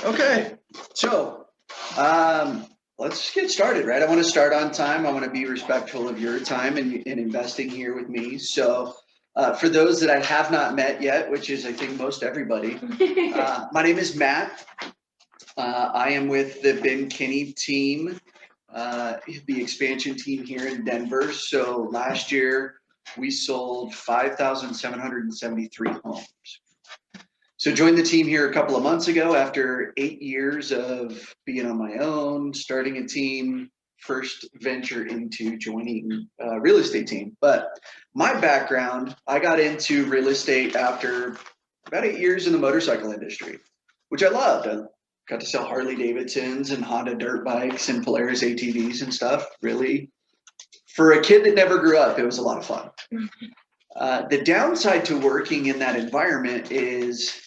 Okay, so let's get started, right? I want to start on time. I want to be respectful of your time and investing here with me. So for those that I have not met yet, which is I think most everybody, my name is Matt. I am with the Ben Kinney team, the expansion team here in Denver. So last year we sold 5,773 homes. So joined the team here a couple of months ago after 8 years of being on my own, starting a team, first venture into joining a real estate team. But my background, I got into real estate after about 8 years in the motorcycle industry, which I loved. I got to sell Harley Davidsons and Honda dirt bikes and Polaris ATVs and stuff. Really, for a kid that never grew up, it was a lot of fun. The downside to working in that environment is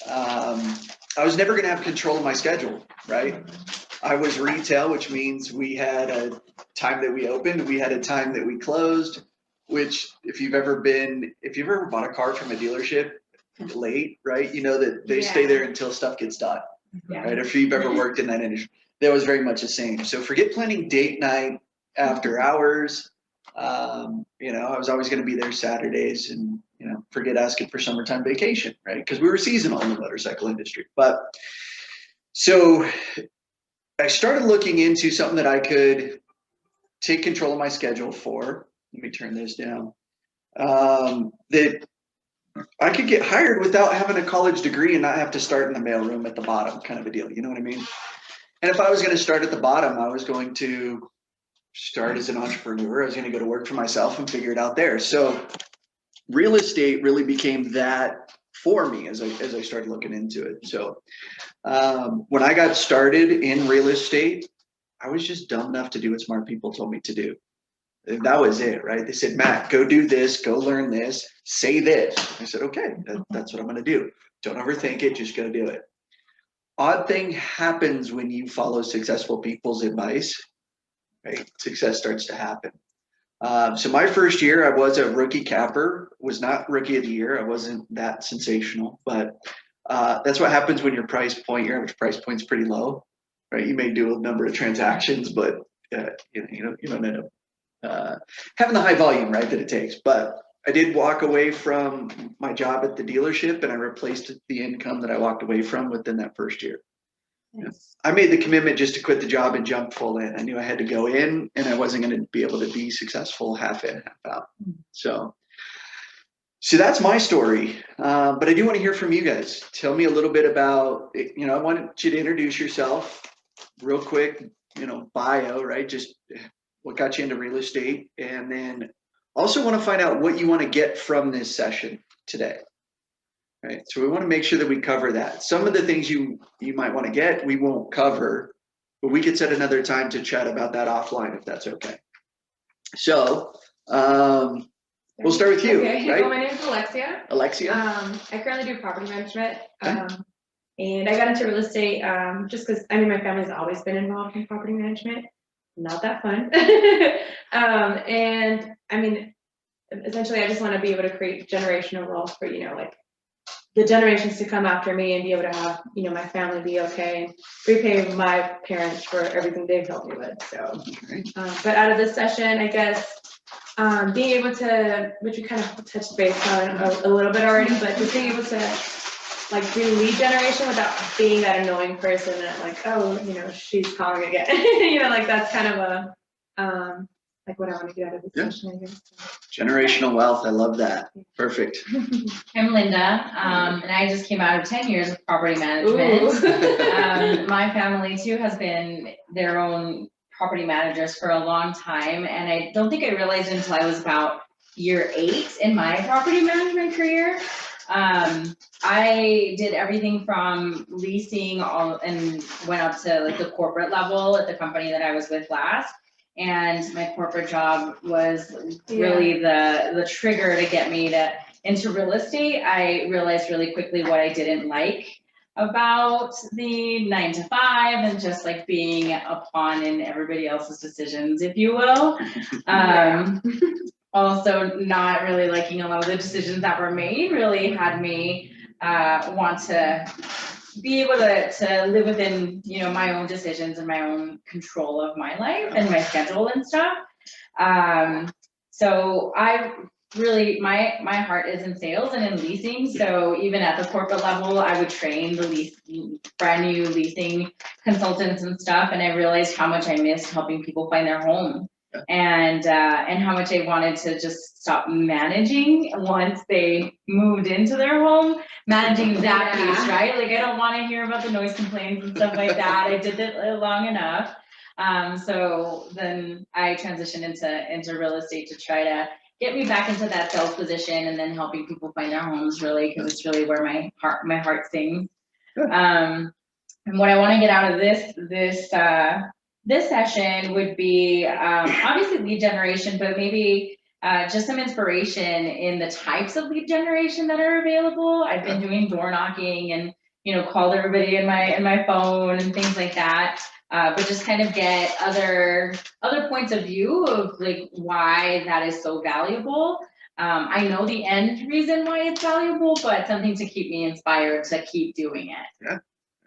I was never going to have control of my schedule, right? I was retail, which means we had a time that we opened, we had a time that we closed, which if you've ever bought a car from a dealership late, right? You know that they stay there until stuff gets done, right? If you've ever worked in that industry, that was very much the same. So forget planning date night after hours. I was always going to be there Saturdays and, forget asking for summertime vacation, right? Because we were seasonal in the motorcycle industry. But so I started looking into something that I could take control of my schedule for. Let me turn this down. That I could get hired without having a college degree and not have to start in the mailroom at the bottom, kind of a deal. You know what I mean? And if I was going to start at the bottom, I was going to start as an entrepreneur. I was going to go to work for myself and figure it out there. So real estate really became that for me as I started looking into it. So when I got started in real estate, I was just dumb enough to do what smart people told me to do. And that was it, right? They said, Matt, go do this, go learn this, say this. I said, okay, that's what I'm going to do. Don't overthink it, just go do it. Odd thing happens when you follow successful people's advice, right? Success starts to happen. So my first year, I was a rookie capper, was not rookie of the year. I wasn't that sensational, but that's what happens when your average price point's pretty low, right? You may do a number of transactions, but you don't end up having the high volume, right, that it takes. But I did walk away from my job at the dealership, and I replaced the income that I walked away from within that first year. Nice. I made the commitment just to quit the job and jump full in. I knew I had to go in and I wasn't going to be able to be successful half in, half out. So that's my story. But I do want to hear from you guys. Tell me a little bit about, I wanted you to introduce yourself real quick, bio, right? Just what got you into real estate. And then also want to find out what you want to get from this session today. Right, so we want to make sure that we cover that. Some of the things you might want to get, we won't cover, but we could set another time to chat about that offline if that's okay. So we'll start with you. Okay, right? Well, my name is Alexia. Alexia. I currently do property management, Okay. and I got into real estate just because my family's always been involved in property management. Not that fun, and essentially, I just want to be able to create generational wealth for the generations to come after me and be able to have, my family be okay and repay my parents for everything they've helped me with. So, but out of this session, I guess, being able to, which we kind of touched base on a little bit already, but just being able to do lead generation without being that annoying person that she's calling again. That's kind of a, what I want to get out of this session, I guess. Generational wealth. I love that. Perfect. I'm Linda, and I just came out of 10 years of property management. My family too has been their own property managers for a long time, and I don't think I realized until I was about year 8 in my property management career. I did everything from leasing and went up to the corporate level at the company that I was with last. And my corporate job was really the trigger to get me into real estate. I realized really quickly what I didn't like about the 9 to 5 and just being a pawn in everybody else's decisions, if you will. Also not really liking a lot of the decisions that were made really had me want to be able to live within, you know, my own decisions and my own control of my life and my schedule and stuff. So I really, my heart is in sales and in leasing. So even at the corporate level, I would train the brand new leasing consultants and stuff. And I realized how much I missed helping people find their home. And how much I wanted to just stop managing once they moved into their home, managing that piece, right? Like, I don't want to hear about the noise complaints and stuff like that. I did it long enough. So then I transitioned into real estate to try to get me back into that sales position, and then helping people find their homes, really, because it's really where my heart sings. And what I want to get out of this session would be obviously lead generation, but maybe just some inspiration in the types of lead generation that are available. I've been doing door knocking and, you know, called everybody in my phone and things like that. But just kind of get other points of view of like why that is so valuable. I know the end reason why it's valuable, but something to keep me inspired to keep doing it. Yeah,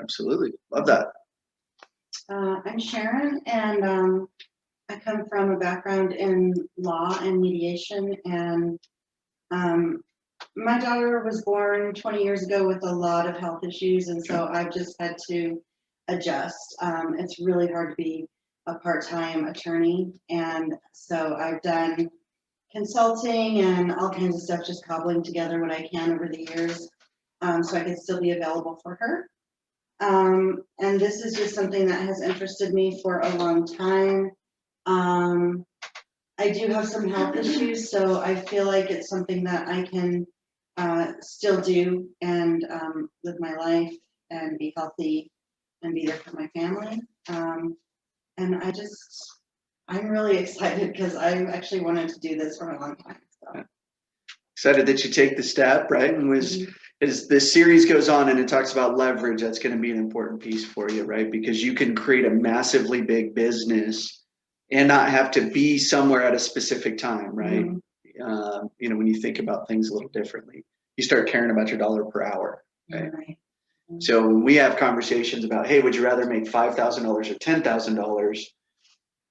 absolutely. Love that. I'm Sharon, and I come from a background in law and mediation, and my daughter was born 20 years ago with a lot of health issues, and so I've just had to adjust. It's really hard to be a part-time attorney, and so I've done consulting and all kinds of stuff, just cobbling together what I can over the years, so I can still be available for her. And this is just something that has interested me for a long time. I do have some health issues, so I feel like it's something that I can still do and live my life and be healthy and be there for my family. And I'm really excited because I actually wanted to do this for a long time. So. Excited that you take the step, right? And as this series goes on and it talks about leverage, that's going to be an important piece for you, right? Because you can create a massively big business and not have to be somewhere at a specific time, right? Mm-hmm. You know, when you think about things a little differently, you start caring about your dollar per hour, right? Mm-hmm. So when we have conversations about, hey, would you rather make $5,000 or $10,000?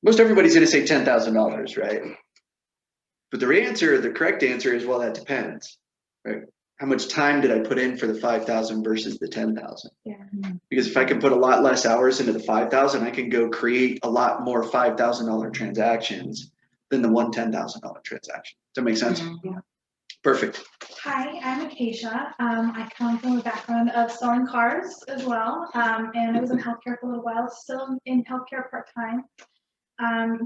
Most everybody's going to say $10,000, right? But the correct answer is, well, that depends, right? How much time did I put in for the 5,000 versus the 10,000? Yeah. Because if I can put a lot less hours into the 5,000, I can go create a lot more $5,000 transactions than the one $10,000 transaction. Does that make sense? Mm-hmm. Yeah. Perfect. Hi, I'm Acacia. I come from a background of selling cars as well, and I was in healthcare for a little while, still in healthcare part-time.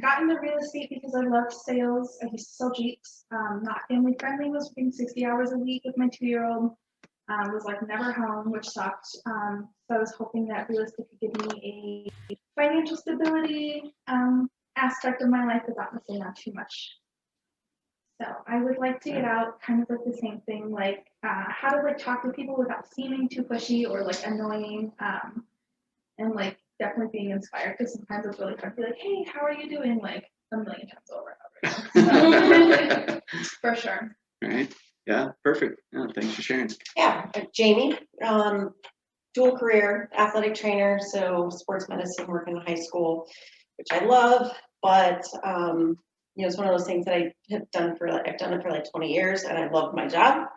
Got into real estate because I love sales. I used to sell Jeeps, not family friendly, was working 60 hours a week with my 2-year-old, was like never home, which sucked. So I was hoping that real estate could give me a financial stability aspect of my life without missing out too much. So I would like to get out kind of like the same thing, like how to like talk to people without seeming too pushy or like annoying, and like definitely being inspired, because sometimes it's really hard to be like, hey, how are you doing, like a million times over and over. So, for sure. All right. Yeah, perfect. Yeah, thanks for sharing. Yeah, Jamie, dual career athletic trainer, so sports medicine, work in high school, which I love, but you know, it's one of those things that I've done it for like 20 years, and I love my job,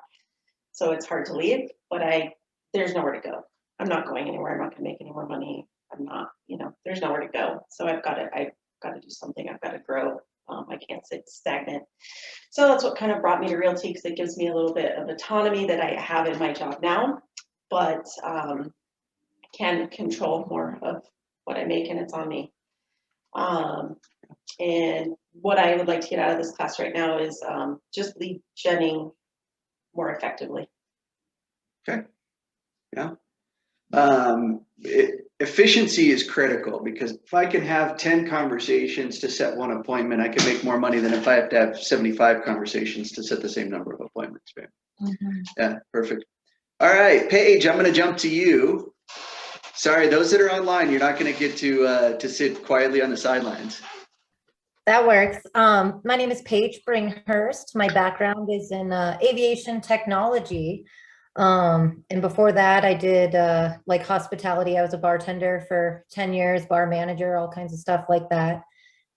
so it's hard to leave, but there's nowhere to go. I'm not going anywhere. I'm not going to make any more money. I'm not, you know, there's nowhere to go. So I've got to do something. I've got to grow. I can't sit stagnant. So that's what kind of brought me to realty, because it gives me a little bit of autonomy that I have in my job now, but can control more of what I make, and it's on me. And what I would like to get out of this class right now is just lead genning more effectively. Okay. Yeah. Efficiency is critical, because if I can have 10 conversations to set one appointment, I can make more money than if I have to have 75 conversations to set the same number of appointments. Right? Mm-hmm. Yeah, perfect. All right, Paige, I'm going to jump to you. Sorry, those that are online, you're not going to get to sit quietly on the sidelines. That works. My name is Paige Bringhurst. My background is in aviation technology. And before that, I did like hospitality. I was a bartender for 10 years, bar manager, all kinds of stuff like that.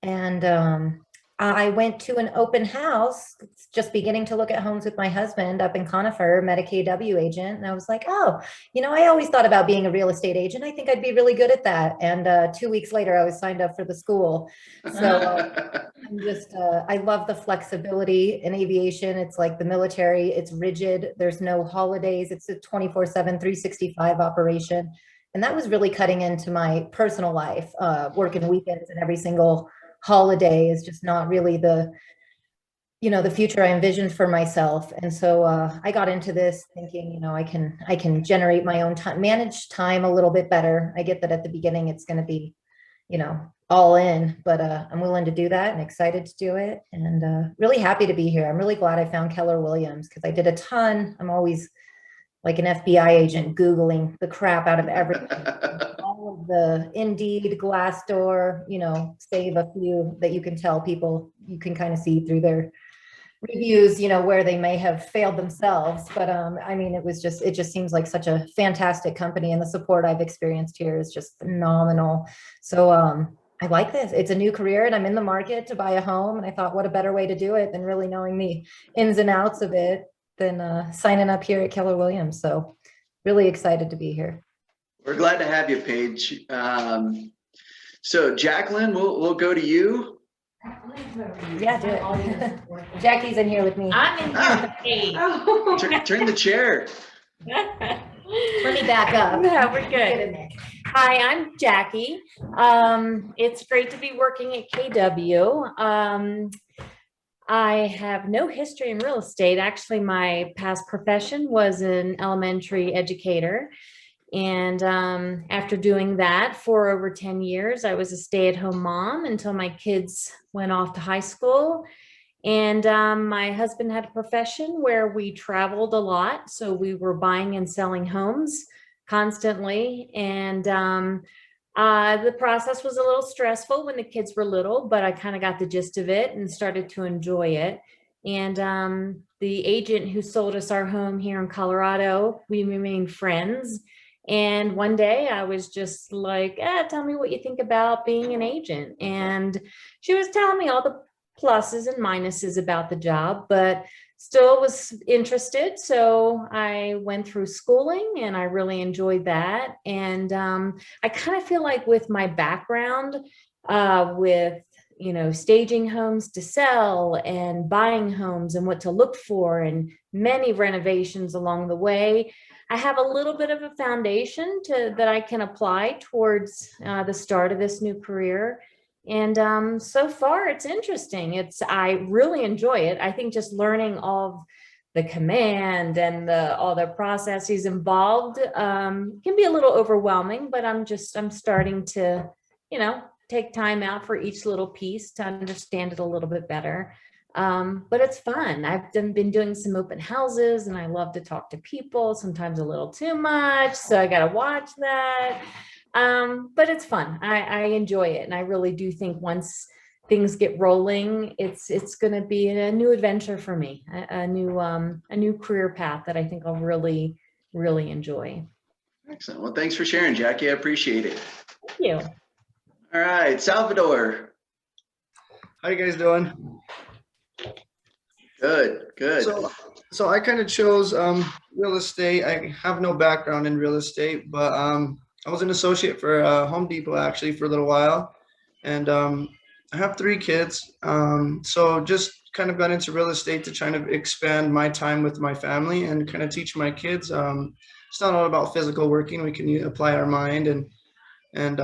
And I went to an open house, just beginning to look at homes with my husband up in Conifer, met a KW agent. And I was like, oh, I always thought about being a real estate agent. I think I'd be really good at that. And 2 weeks later, I was signed up for the school. So I'm just, I love the flexibility in aviation. It's like the military, it's rigid. There's no holidays. It's a 24/7, 365 operation. And that was really cutting into my personal life, working weekends and every single holiday is just not really the future I envisioned for myself. And so I got into this thinking, I can generate my own time, manage time a little bit better. I get that at the beginning it's going to be, all in, but I'm willing to do that and excited to do it, and really happy to be here. I'm really glad I found Keller Williams because I did a ton. I'm always like an FBI agent Googling the crap out of everything. All of the Indeed, Glassdoor, save a few that you can tell people, you can kind of see through their reviews, where they may have failed themselves. But I mean, it just seems like such a fantastic company, and the support I've experienced here is just phenomenal. So I like this. It's a new career and I'm in the market to buy a home. And I thought, what a better way to do it than really knowing the ins and outs of it than signing up here at Keller Williams. So really excited to be here. We're glad to have you, Paige. So Jacqueline, we'll go to you. Yeah, do it. Jackie's in here with me. I'm in here with Paige. Oh. Turn the chair. Let me back up. No, we're Get good. in there. Hi, I'm Jackie. It's great to be working at KW. I have no history in real estate. Actually, my past profession was an elementary educator. And after doing that for over 10 years, I was a stay-at-home mom until my kids went off to high school. And my husband had a profession where we traveled a lot. So we were buying and selling homes constantly. And the process was a little stressful when the kids were little, but I kind of got the gist of it and started to enjoy it. And the agent who sold us our home here in Colorado, we remained friends. And one day I was just like, tell me what you think about being an agent. And she was telling me all the pluses and minuses about the job, but still was interested. So I went through schooling and I really enjoyed that. And I kind of feel like with my background, with staging homes to sell and buying homes and what to look for and many renovations along the way, I have a little bit of a foundation that I can apply towards the start of this new career. And so far it's interesting. I really enjoy it. I think just learning all of the command and all the processes involved can be a little overwhelming, but I'm starting to, take time out for each little piece to understand it a little bit better. But it's fun. I've been doing some open houses and I love to talk to people, sometimes a little too much. So I got to watch that. But it's fun. I enjoy it. And I really do think once things get rolling, it's going to be a new adventure for me, a new career path that I think I'll really, really enjoy. Excellent. Well, thanks for sharing, Jackie. I appreciate it. Thank you. All right, Salvador. How you guys doing? Good. So I kind of chose real estate. I have no background in real estate, but I was an associate for Home Depot actually for a little while, and I have 3 kids. So just kind of got into real estate to try to expand my time with my family and kind of teach my kids. It's not all about physical working. We can apply our mind and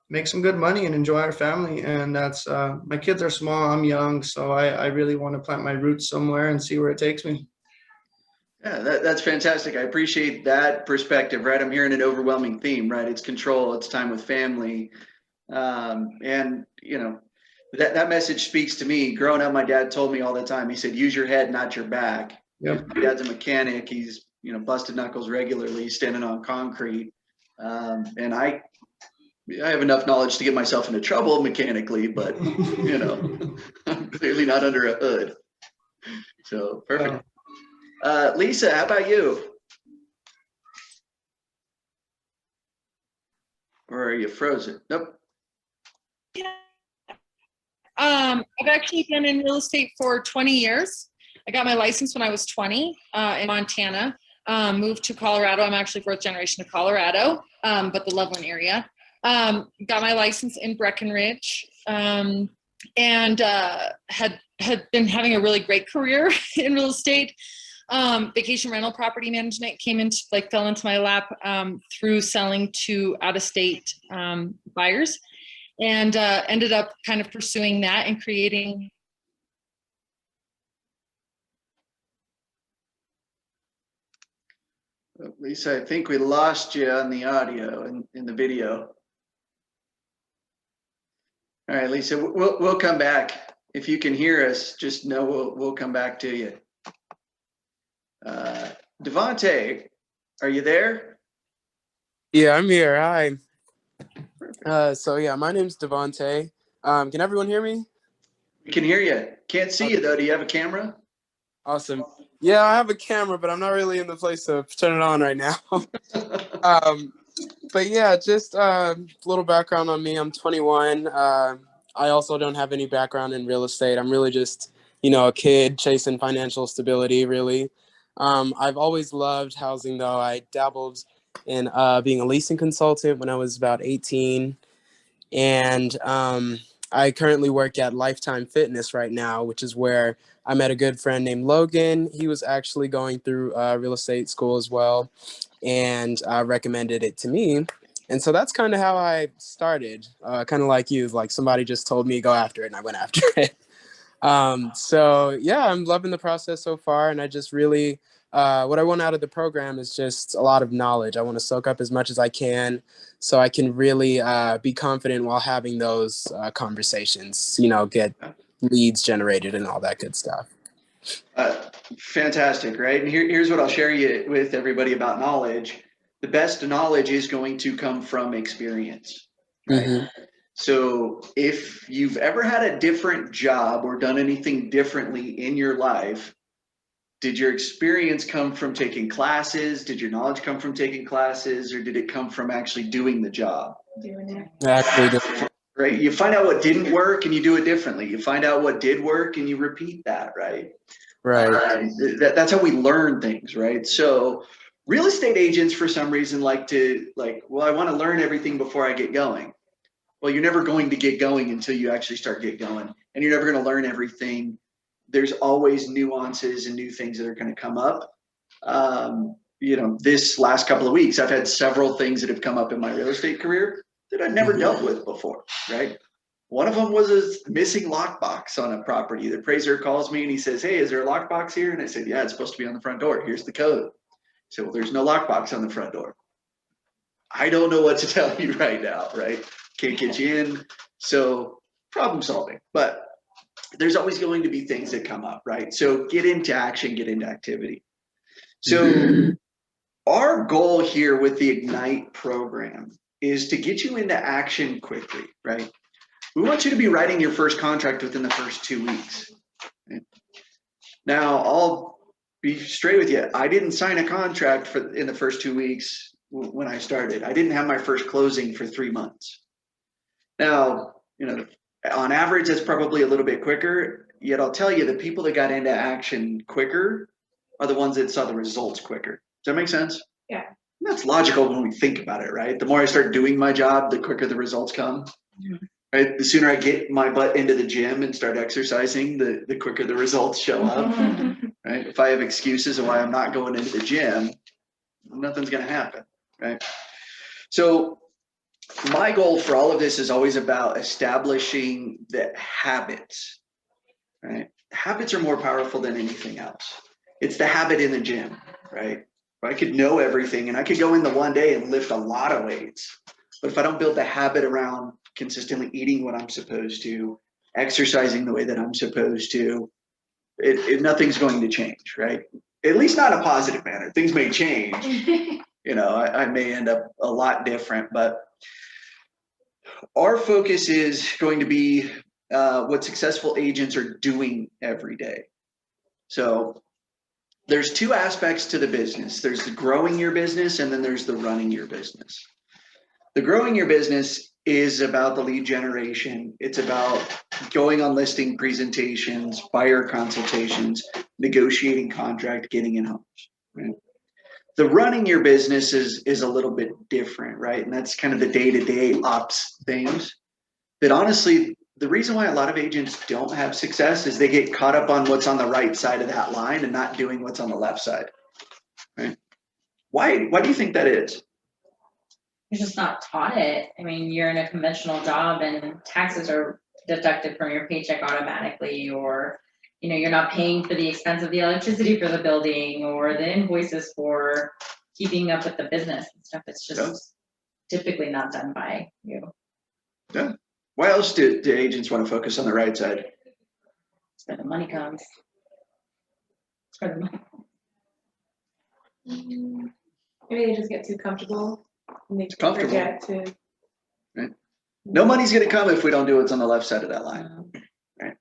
make some good money and enjoy our family. And that's my kids are small. I'm young, so I really want to plant my roots somewhere and see where it takes me. Yeah, that's fantastic. I appreciate that perspective, right? I'm hearing an overwhelming theme, right? It's control, it's time with family. And that message speaks to me. Growing up, my dad told me all the time, he said, use your head, not your back. Yep. My dad's a mechanic. He's, busted knuckles regularly, standing on concrete. And I have enough knowledge to get myself into trouble mechanically, but, I'm clearly not under a hood. So perfect. Lisa, how about you? Or are you frozen? Nope. I've actually been in real estate for 20 years. I got my license when I was 20 in Montana. Moved to Colorado. I'm actually fourth generation of Colorado, but the Loveland area. Got my license in Breckenridge, and had been having a really great career in real estate. Vacation rental property management fell into my lap through selling to out-of-state buyers, and ended up kind of pursuing that and creating. Lisa, I think we lost you on the audio and in the video. All right, Lisa, we'll come back. If you can hear us, just know we'll come back to you. Davonte, are you there? Yeah, I'm here. Hi. So yeah, my name's Davonte. Can everyone hear me? We can hear you. Can't see you though. Do you have a camera? Awesome. Yeah, I have a camera, but I'm not really in the place to turn it on right now. But yeah, just a little background on me. I'm 21. I also don't have any background in real estate. I'm really just, a kid chasing financial stability, really. I've always loved housing, though. I dabbled in being a leasing consultant when I was about 18. And I currently work at Lifetime Fitness right now, which is where I met a good friend named Logan. He was actually going through real estate school as well, and recommended it to me. And so that's kind of how I started, kind of like you, like somebody just told me go after it and I went after it. So yeah, I'm loving the process so far. And I just really, what I want out of the program is just a lot of knowledge. I want to soak up as much as I can so I can really be confident while having those conversations, get leads generated and all that good stuff. Fantastic, right? And here's what I'll share you with everybody about knowledge. The best knowledge is going to come from experience, right? Mm-hmm. So if you've ever had a different job or done anything differently in your life, did your experience come from taking classes? Did your knowledge come from taking classes, or did it come from actually doing the job? Doing it. Actually, right? You find out what didn't work and you do it differently. You find out what did work and you repeat that, right? Right. That's how we learn things, right? So real estate agents, for some reason, well, I want to learn everything before I get going. Well, you're never going to get going until you actually start get going, and you're never going to learn everything. There's always nuances and new things that are going to come up. This last couple of weeks, I've had several things that have come up in my real estate career that I'd never dealt with before, right? One of them was a missing lockbox on a property. The appraiser calls me and he says, "Hey, is there a lockbox here?" And I said, "Yeah, it's supposed to be on the front door. Here's the code." He said, "Well, there's no lockbox on the front door." I don't know what to tell you right now, right? Can't get you in. So problem solving, but there's always going to be things that come up, right? So get into action, get into activity. So our goal here with the Ignite program is to get you into action quickly, right? We want you to be writing your first contract within the first 2 weeks. Right? Now, I'll be straight with you. I didn't sign a contract in the first 2 weeks when I started. I didn't have my first closing for 3 months. Now, on average, that's probably a little bit quicker. Yet I'll tell you, the people that got into action quicker are the ones that saw the results quicker. Does that make sense? Yeah. And that's logical when we think about it, right? The more I start doing my job, the quicker the results come. Mm-hmm. Right? The sooner I get my butt into the gym and start exercising, the quicker the results show up. Right? If I have excuses of why I'm not going into the gym, nothing's going to happen. Right? So my goal for all of this is always about establishing the habits. Right? Habits are more powerful than anything else. It's the habit in the gym, right? I could know everything and I could go in the one day and lift a lot of weights. But if I don't build the habit around consistently eating what I'm supposed to, exercising the way that I'm supposed to, nothing's going to change, right? At least not in a positive manner. Things may change. I may end up a lot different, but our focus is going to be what successful agents are doing every day. So there's two aspects to the business. There's the growing your business and then there's the running your business. The growing your business is about the lead generation. It's about going on listing presentations, buyer consultations, negotiating contract, getting in homes. Right? The running your business is a little bit different, right? And that's kind of the day-to-day ops things. But honestly, the reason why a lot of agents don't have success is they get caught up on what's on the right side of that line and not doing what's on the left side. Right? Why do you think that is? You're just not taught it. I mean, you're in a conventional job and taxes are deducted from your paycheck automatically, or, you know, you're not paying for the expense of the electricity for the building or the invoices for keeping up with the business and stuff. It's just typically not done by you. Yeah. Why else do agents want to focus on the right side? It's where the money comes. It's where the money comes. Maybe they just get too comfortable and they Comfortable. forget to. Right. No money's going to come if we don't do what's on the left side of that line. Right.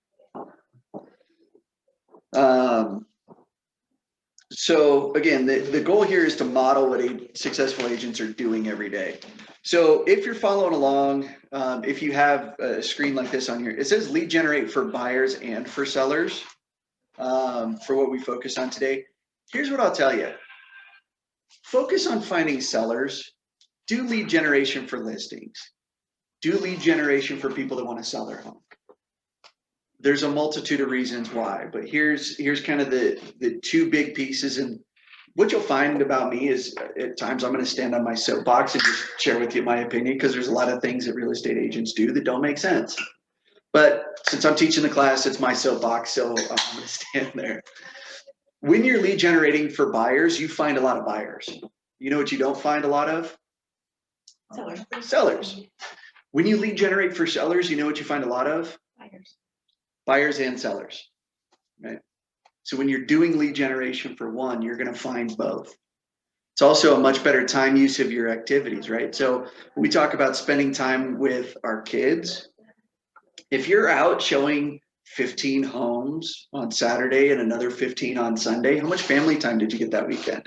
So again, the goal here is to model what successful agents are doing every day. So if you're following along, if you have a screen like this on here, it says lead generate for buyers and for sellers for what we focus on today. Here's what I'll tell you. Focus on finding sellers. Do lead generation for listings. Do lead generation for people that want to sell their home. There's a multitude of reasons why, but here's kind of the two big pieces. And what you'll find about me is at times I'm going to stand on my soapbox and just share with you my opinion, because there's a lot of things that real estate agents do that don't make sense. But since I'm teaching the class, it's my soapbox, so I'm going to stand there. When you're lead generating for buyers, you find a lot of buyers. You know what you don't find a lot of? Sellers. Sellers. When you lead generate for sellers, you know what you find a lot of? Buyers. Buyers and sellers, right? So when you're doing lead generation for one, you're going to find both. It's also a much better time use of your activities, right? So when we talk about spending time with our kids, if you're out showing 15 homes on Saturday and another 15 on Sunday, how much family time did you get that weekend?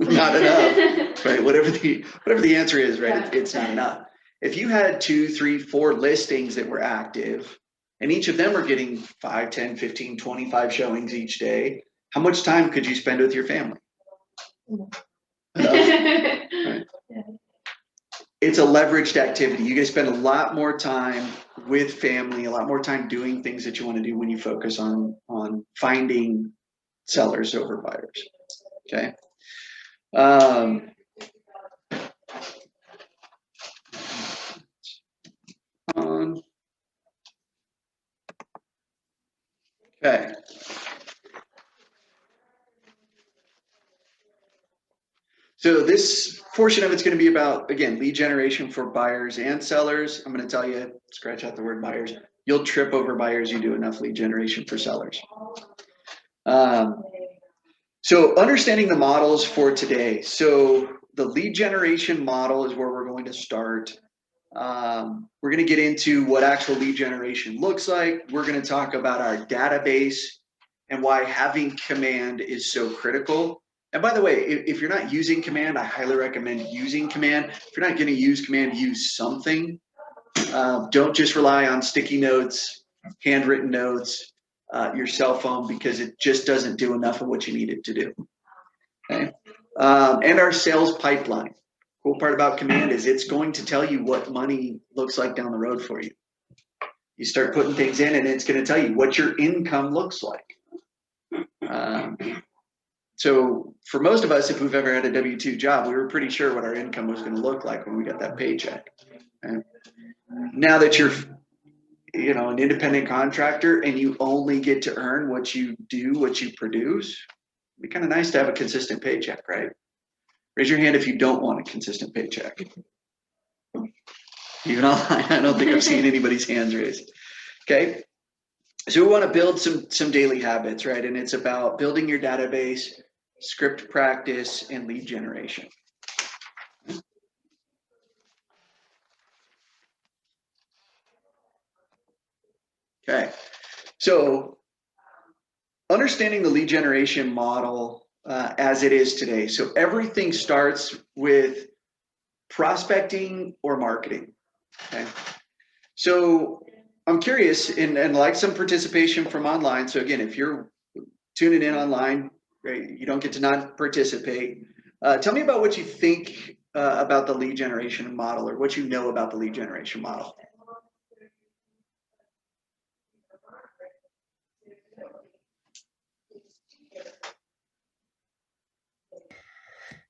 Not enough, right? Whatever the answer is, right? It's not enough. If you had 2, 3, 4 listings that were active and each of them are getting 5, 10, 15, 25 showings each day, how much time could you spend with your family? Right? It's a leveraged activity. You guys spend a lot more time with family, a lot more time doing things that you want to do when you focus on finding sellers over buyers. Okay. Okay. So this portion of it's going to be about, again, lead generation for buyers and sellers. I'm going to tell you, scratch out the word buyers. You'll trip over buyers. You do enough lead generation for sellers. So understanding the models for today. So the lead generation model is where we're going to start. We're going to get into what actual lead generation looks like. We're going to talk about our database and why having command is so critical. And by the way, if you're not using command, I highly recommend using command. If you're not going to use command, use something. Don't just rely on sticky notes, handwritten notes, your cell phone, because it just doesn't do enough of what you need it to do. Okay. And our sales pipeline. Cool part about command is it's going to tell you what money looks like down the road for you. You start putting things in and it's going to tell you what your income looks like. So for most of us, if we've ever had a W-2 job, we were pretty sure what our income was going to look like when we got that paycheck. And now that you're, an independent contractor and you only get to earn what you do, what you produce, it'd be kind of nice to have a consistent paycheck, right? Raise your hand if you don't want a consistent paycheck. Even online, I don't think I've seen anybody's hands raised. Okay. So we want to build some daily habits, right? And it's about building your database, script practice, and lead generation. Okay. So understanding the lead generation model as it is today. So everything starts with prospecting or marketing. Okay. So I'm curious, and like some participation from online. So again, if you're tuning in online, right, you don't get to not participate. Tell me about what you think about the lead generation model, or what you know about the lead generation model.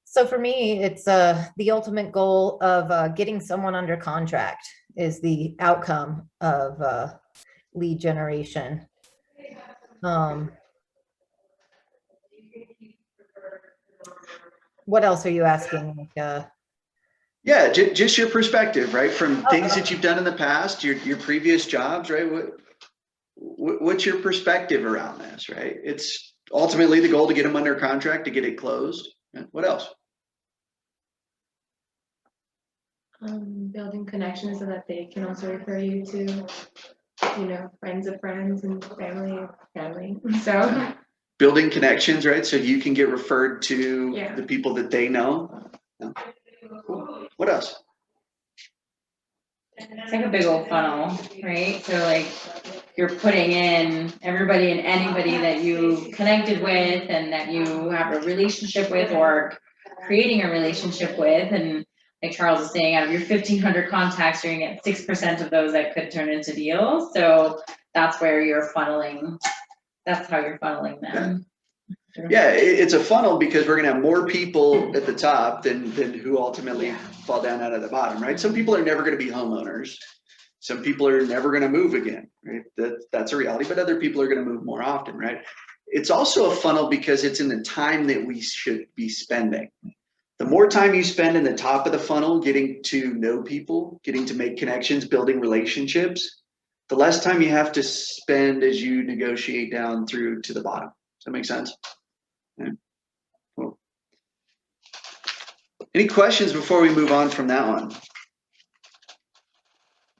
So for me, it's the ultimate goal of getting someone under contract is the outcome of lead generation. What else are you asking? Yeah, just your perspective, right? From things that you've done in the past, your previous jobs, right? What's your perspective around this, right? It's ultimately the goal to get them under contract, to get it closed. What else? Building connections so that they can also refer you to, you know, friends of friends and family of family. So Building connections, right? So you can get referred to Yeah. the people that they know. Yeah. Cool. What else? It's like a big old funnel, right? So like you're putting in everybody and anybody that you connected with and that you have a relationship with or creating a relationship with. And like Charles is saying, out of your 1,500 contacts, you're gonna get 6% of those that could turn into deals. So that's where you're funneling. That's how you're funneling them. Yeah, it's a funnel because we're going to have more people at the top than who ultimately fall down out of the bottom, right? Some people are never going to be homeowners. Some people are never going to move again, right? That's a reality, but other people are going to move more often, right? It's also a funnel because it's in the time that we should be spending. The more time you spend in the top of the funnel, getting to know people, getting to make connections, building relationships, the less time you have to spend as you negotiate down through to the bottom. Does that make sense? Yeah. Cool. Any questions before we move on from that one?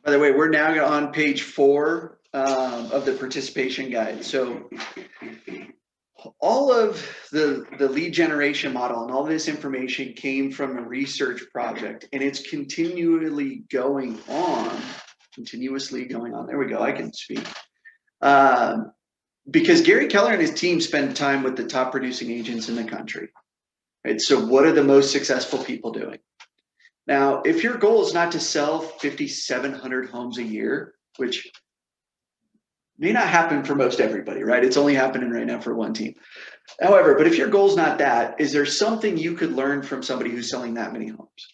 By the way, we're now on page 4 of the participation guide. So all of the lead generation model and all this information came from a research project, and it's continuously going on. There we go. I can speak. Because Gary Keller and his team spend time with the top producing agents in the country. Right? So what are the most successful people doing? Now, if your goal is not to sell 5,700 homes a year, which may not happen for most everybody, right? It's only happening right now for one team. However, but if your goal is not that, is there something you could learn from somebody who's selling that many homes?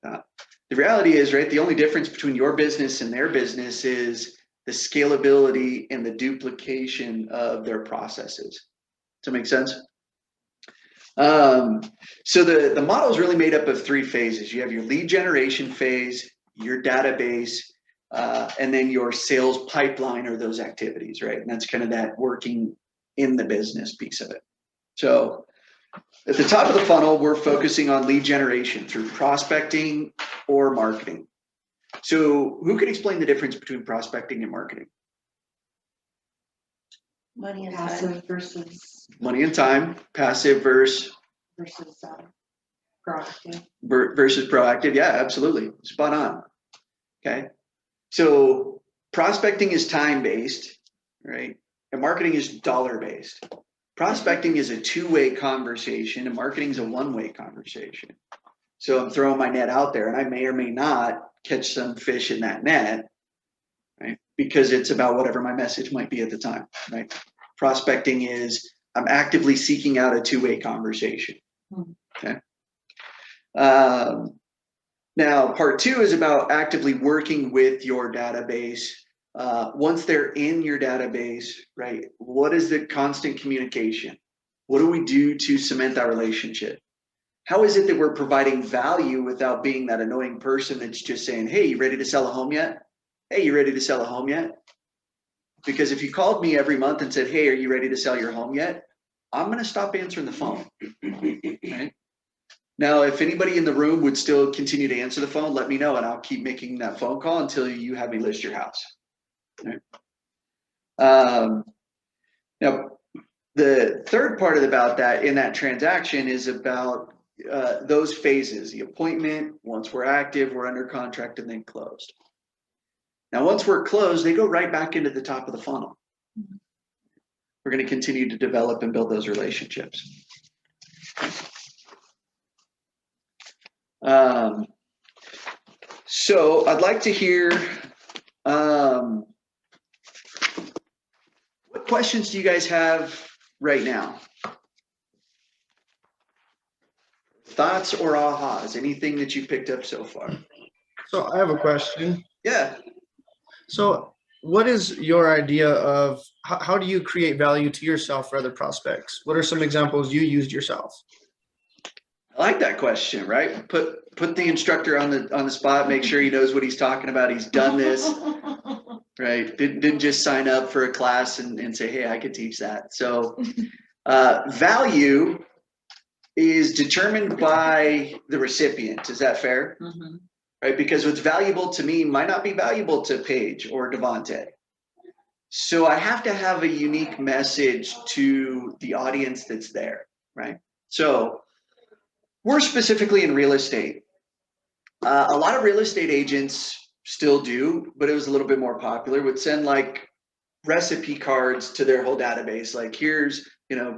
The reality is, right, the only difference between your business and their business is the scalability and the duplication of their processes. Does that make sense? So the model is really made up of 3 phases. You have your lead generation phase, your database, and then your sales pipeline, or those activities, right? And that's kind of that working in the business piece of it. So at the top of the funnel, we're focusing on lead generation through prospecting or marketing. So who can explain the difference between prospecting and marketing? Money and time Passive versus Money and time, passive versus proactive. versus proactive. Yeah, absolutely. Spot on. Okay. So prospecting is time-based, right? And marketing is dollar-based. Prospecting is a 2-way conversation, and marketing is a 1-way conversation. So I'm throwing my net out there, and I may or may not catch some fish in that net, right? Because it's about whatever my message might be at the time, right? Prospecting is I'm actively seeking out a 2-way conversation. Okay. Now, part 2 is about actively working with your database. Once they're in your database, right, what is the constant communication? What do we do to cement that relationship? How is it that we're providing value without being that annoying person that's just saying, hey, you ready to sell a home yet? Hey, you ready to sell a home yet? Because if you called me every month and said, hey, are you ready to sell your home yet? I'm going to stop answering the phone. Right? Now, if anybody in the room would still continue to answer the phone, let me know, and I'll keep making that phone call until you have me list your house. Right? Now, The third part about that in that transaction is about those phases, the appointment, once we're active, we're under contract, and then closed. Now, once we're closed, they go right back into the top of the funnel. We're going to continue to develop and build those relationships. So I'd like to hear, what questions do you guys have right now? Thoughts or ahas, anything that you picked up so far? So I have a question. Yeah. So what is your idea of how do you create value to yourself for other prospects? What are some examples you used yourself? I like that question, right? Put the instructor on the spot, make sure he knows what he's talking about. He's done this, right? Didn't just sign up for a class and say, hey, I could teach that. So value is determined by the recipient. Is that fair? Mhm. Right? Because what's valuable to me might not be valuable to Paige or Davonte. So I have to have a unique message to the audience that's there, right? So we're specifically in real estate. A lot of real estate agents still do, but it was a little bit more popular, would send like recipe cards to their whole database. Like, here's,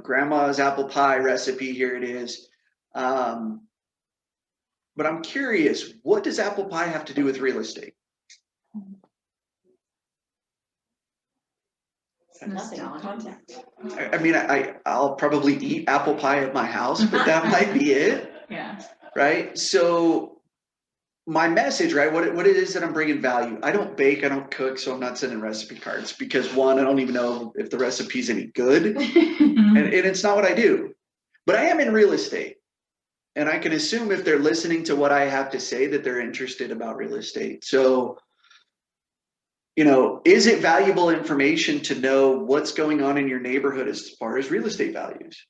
grandma's apple pie recipe, here it is. But I'm curious, what does apple pie have to do with real estate? Nothing, contact. I mean, I'll probably eat apple pie at my house, but that might be it. Yeah. Right? So my message, right, what it is that I'm bringing value. I don't bake, I don't cook, so I'm not sending recipe cards because one, I don't even know if the recipe's any good, and it's not what I do. But I am in real estate, and I can assume if they're listening to what I have to say that they're interested about real estate. So, is it valuable information to know what's going on in your neighborhood as far as real estate values?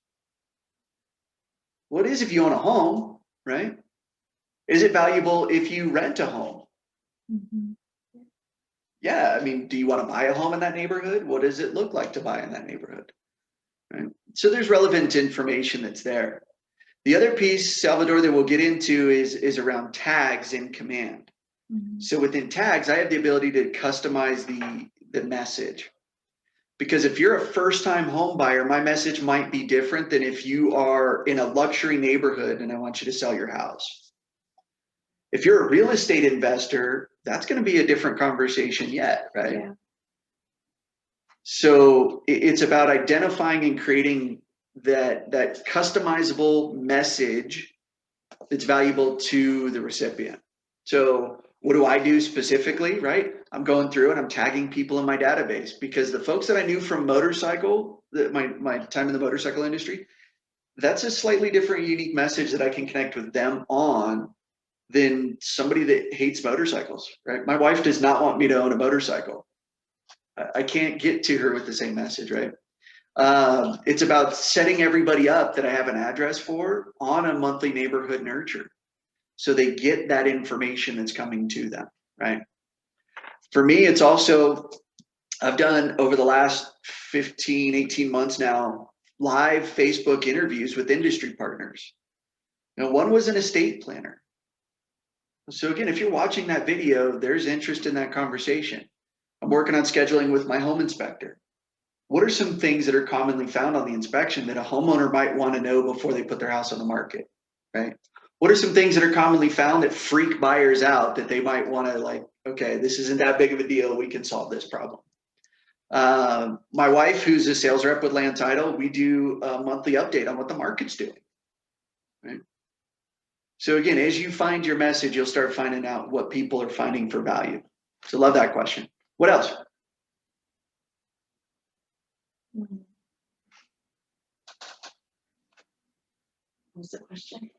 What is if you own a home, right? Is it valuable if you rent a home? Mhm. Yeah, I mean, do you want to buy a home in that neighborhood? What does it look like to buy in that neighborhood? Right? So there's relevant information that's there. The other piece, Salvador, that we'll get into is around tags in command. Mhm. So within tags, I have the ability to customize the message. Because if you're a first-time home buyer, my message might be different than if you are in a luxury neighborhood and I want you to sell your house. If you're a real estate investor, that's going to be a different conversation yet, right? Yeah. So it's about identifying and creating that customizable message that's valuable to the recipient. So what do I do specifically, right? I'm going through and I'm tagging people in my database because the folks that I knew from motorcycle, my time in the motorcycle industry, that's a slightly different, unique message that I can connect with them on than somebody that hates motorcycles, right? My wife does not want me to own a motorcycle. I can't get to her with the same message, right? It's about setting everybody up that I have an address for on a monthly neighborhood nurture. So they get that information that's coming to them, right? For me, it's also, I've done over the last 15, 18 months now, live Facebook interviews with industry partners. One was an estate planner. So again, if you're watching that video, there's interest in that conversation. I'm working on scheduling with my home inspector. What are some things that are commonly found on the inspection that a homeowner might want to know before they put their house on the market, right? What are some things that are commonly found that freak buyers out that they might want to okay, this isn't that big of a deal. We can solve this problem. My wife, who's a sales rep with Land Title, we do a monthly update on what the market's doing, right? So again, as you find your message, you'll start finding out what people are finding for value. So love that question. What else? What was the question?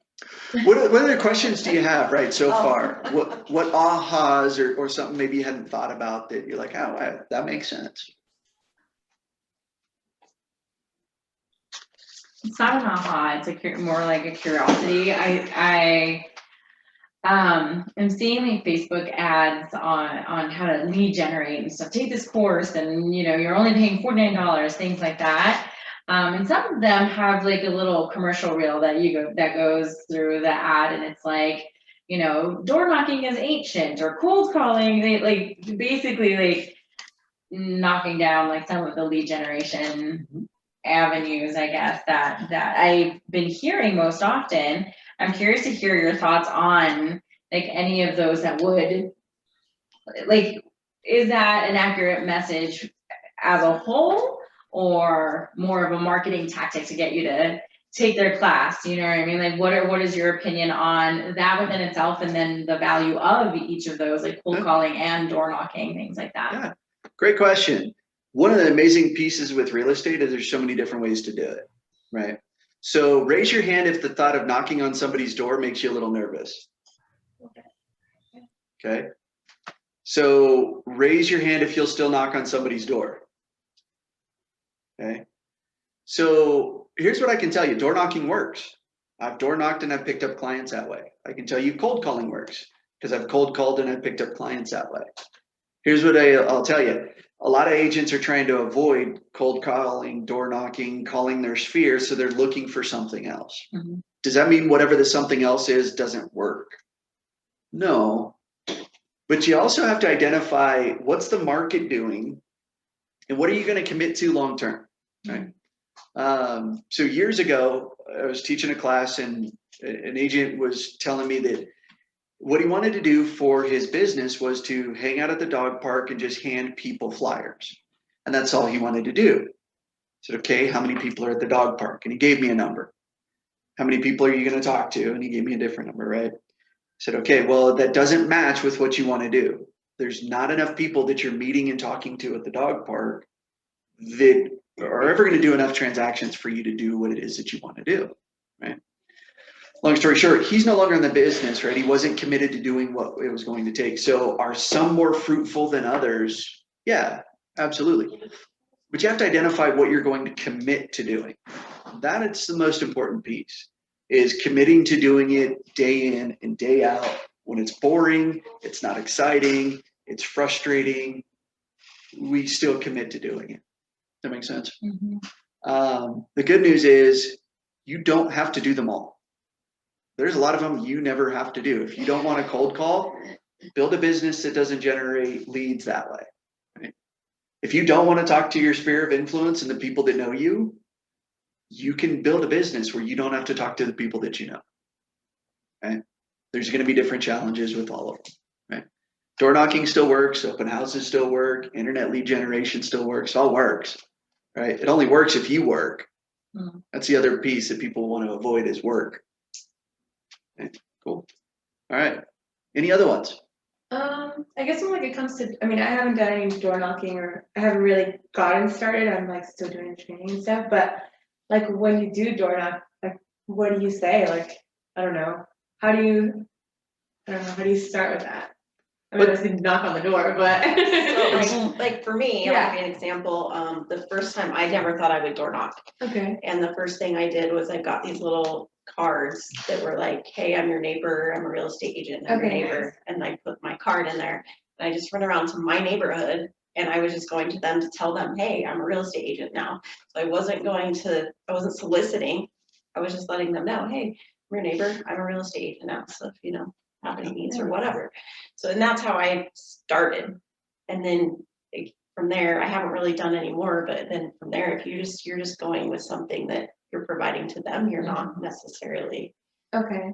What other questions do you have, right, so far? What ahas or something maybe you hadn't thought about that you're like, oh, that makes sense? It's not an aha, it's more like a curiosity. I am seeing like Facebook ads on how to lead generate and stuff. Take this course and you're only paying $49, things like that. And some of them have like a little commercial reel that goes through the ad, and it's like, door knocking is ancient, or cold calling. They like basically like knocking down like some of the lead generation avenues, I guess, that I've been hearing most often. I'm curious to hear your thoughts on like any of those that would, like, is that an accurate message as a whole, or more of a marketing tactic to get you to take their class? You know what I mean? Like, what is your opinion on that within itself, and then the value of each of those, like cold calling and door knocking, things like that? Yeah, great question. One of the amazing pieces with real estate is there's so many different ways to do it, right? So raise your hand if the thought of knocking on somebody's door makes you a little nervous. Okay. So raise your hand if you'll still knock on somebody's door. Okay. So here's what I can tell you. Door knocking works. I've door knocked and I've picked up clients that way. I can tell you cold calling works because I've cold called and I've picked up clients that way. Here's what I'll tell you. A lot of agents are trying to avoid cold calling, door knocking, calling their sphere, so they're looking for something else. Mhm. Does that mean whatever the something else is doesn't work? No. But you also have to identify what's the market doing and what are you going to commit to long term, right? So years ago, I was teaching a class and an agent was telling me that what he wanted to do for his business was to hang out at the dog park and just hand people flyers. And that's all he wanted to do. I said, okay, how many people are at the dog park? And he gave me a number. How many people are you going to talk to? And he gave me a different number, right? I said, okay, well, that doesn't match with what you want to do. There's not enough people that you're meeting and talking to at the dog park that are ever going to do enough transactions for you to do what it is that you want to do, right? Long story short, he's no longer in the business, right? He wasn't committed to doing what it was going to take. So are some more fruitful than others? Yeah, absolutely. But you have to identify what you're going to commit to doing. That is the most important piece, is committing to doing it day in and day out. When it's boring, it's not exciting, it's frustrating, we still commit to doing it. Does that make sense? Mhm. The good news is you don't have to do them all. There's a lot of them you never have to do. If you don't want a cold call, build a business that doesn't generate leads that way. Right? If you don't want to talk to your sphere of influence and the people that know you, you can build a business where you don't have to talk to the people that you know. Right? There's going to be different challenges with all of them. Right? Door knocking still works, open houses still work, internet lead generation still works, all works. Right? It only works if you work. Mhm. That's the other piece that people want to avoid is work. Okay, cool. All right. Any other ones? I guess when like it comes to, I mean, I haven't done any door knocking, or I haven't really gotten started. I'm like still doing training and stuff, but like when you do door knock, like what do you say? Like, I don't know. I don't know, how do you start with that? I mean, obviously knock on the door, but. So like for me, I'll give you an example. The first time I never thought I would door knock. Okay. And the first thing I did was I got these little cards that were like, hey, I'm your neighbor, I'm a real estate agent, I'm your Okay, neighbor. nice. And I put my card in there and I just went around to my neighborhood and I was just going to them to tell them, hey, I'm a real estate agent now. So I wasn't soliciting. I was just letting them know, hey, I'm your neighbor, I'm a real estate agent now. So if you know, have any needs or whatever. So, and that's how I started. And then from there, I haven't really done any more, but then from there, if you're just going with something that you're providing to them, you're not necessarily Okay.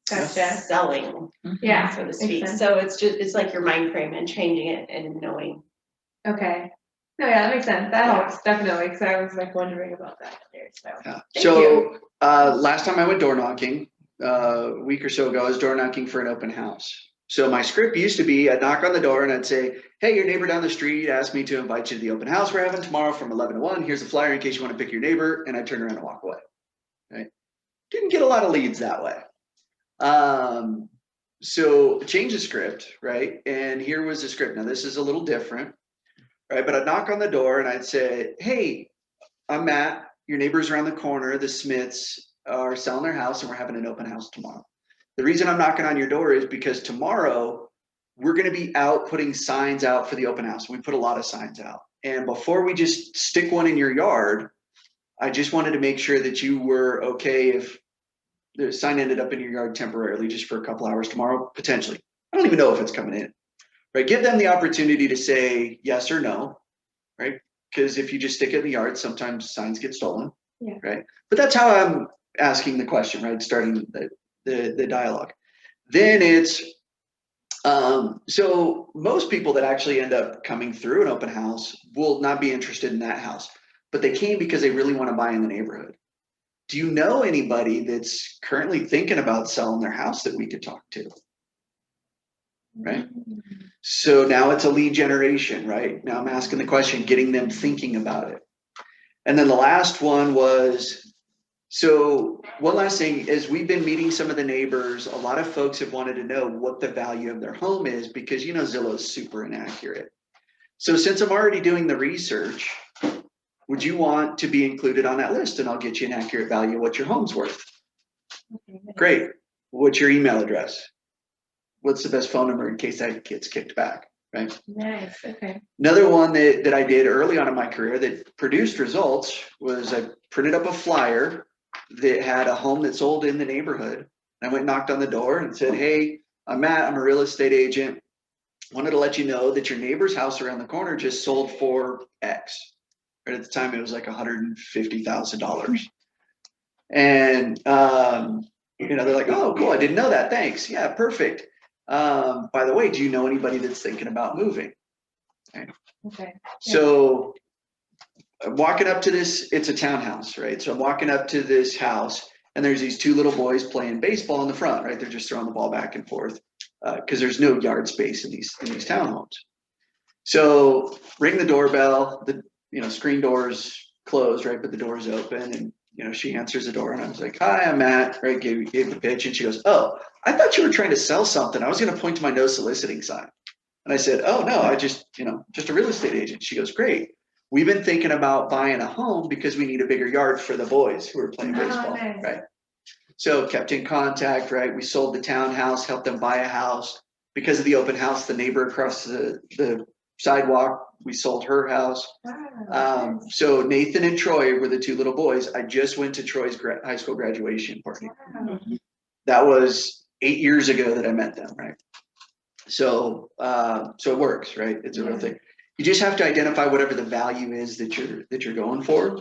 Gotcha. selling, Yeah. so to makes speak. sense. So it's like your mind frame and changing it and knowing. Okay. No, yeah, that makes sense. That helps definitely, because I was like wondering about that there. So. Yeah. Thank you. Last time I went door knocking, a week or so ago, I was door knocking for an open house. So my script used to be, I'd knock on the door and I'd say, hey, your neighbor down the street asked me to invite you to the open house we're having tomorrow from 11 to 1. Here's a flyer in case you want to pick your neighbor. And I'd turn around and walk away. Right? Didn't get a lot of leads that way. So change the script, right? And here was the script. Now this is a little different, right? But I'd knock on the door and I'd say, hey, I'm Matt. Your neighbor's around the corner. The Smiths are selling their house and we're having an open house tomorrow. The reason I'm knocking on your door is because tomorrow we're going to be out putting signs out for the open house. We put a lot of signs out. And before we just stick one in your yard, I just wanted to make sure that you were okay if the sign ended up in your yard temporarily just for a couple hours tomorrow, potentially. I don't even know if it's coming in, right? Give them the opportunity to say yes or no, right? Because if you just stick it in the yard, sometimes signs get stolen, Yeah. right? But that's how I'm asking the question, right? Starting the dialogue. Then it's, so most people that actually end up coming through an open house will not be interested in that house, but they came because they really want to buy in the neighborhood. Do you know anybody that's currently thinking about selling their house that we could talk to? Right? So now it's a lead generation, right? Now I'm asking the question, getting them thinking about it. And then the last one was, so one last thing is we've been meeting some of the neighbors. A lot of folks have wanted to know what the value of their home is because, you know, Zillow is super inaccurate. So since I'm already doing the research, would you want to be included on that list? And I'll get you an accurate value of what your home's worth. Okay. Great. What's your email address? What's the best phone number in case that gets kicked back, right? Nice, okay. Another one that I did early on in my career that produced results was I printed up a flyer that had a home that sold in the neighborhood. I went and knocked on the door and said, hey, I'm Matt, I'm a real estate agent. Wanted to let you know that your neighbor's house around the corner just sold for X. Right at the time, it was like $150,000. And, you know, they're like, oh, cool, I didn't know that, thanks. Yeah, perfect. By the way, do you know anybody that's thinking about moving? Okay. So I'm walking up to this, it's a townhouse, right? So I'm walking up to this house and there's these two little boys playing baseball in the front, right? They're just throwing the ball back and forth because there's no yard space in these townhomes. So ring the doorbell, the screen door's closed, right? But the door's open and she answers the door and I was like, hi, I'm Matt, right? Gave the pitch and she goes, oh, I thought you were trying to sell something. I was going to point to my no soliciting sign. And I said, oh no, I just a real estate agent. She goes, great. We've been thinking about buying a home because we need a bigger yard for the boys who are playing baseball, nice. right? So kept in contact, right? We sold the townhouse, helped them buy a house. Because of the open house, the neighbor across the sidewalk, we sold her house. Wow. So Nathan and Troy were the two little boys. I just went to Troy's high school graduation party. Wow. That was 8 years ago that I met them, right? So it works, right? It's a real thing. You just have to identify whatever the value is that you're going for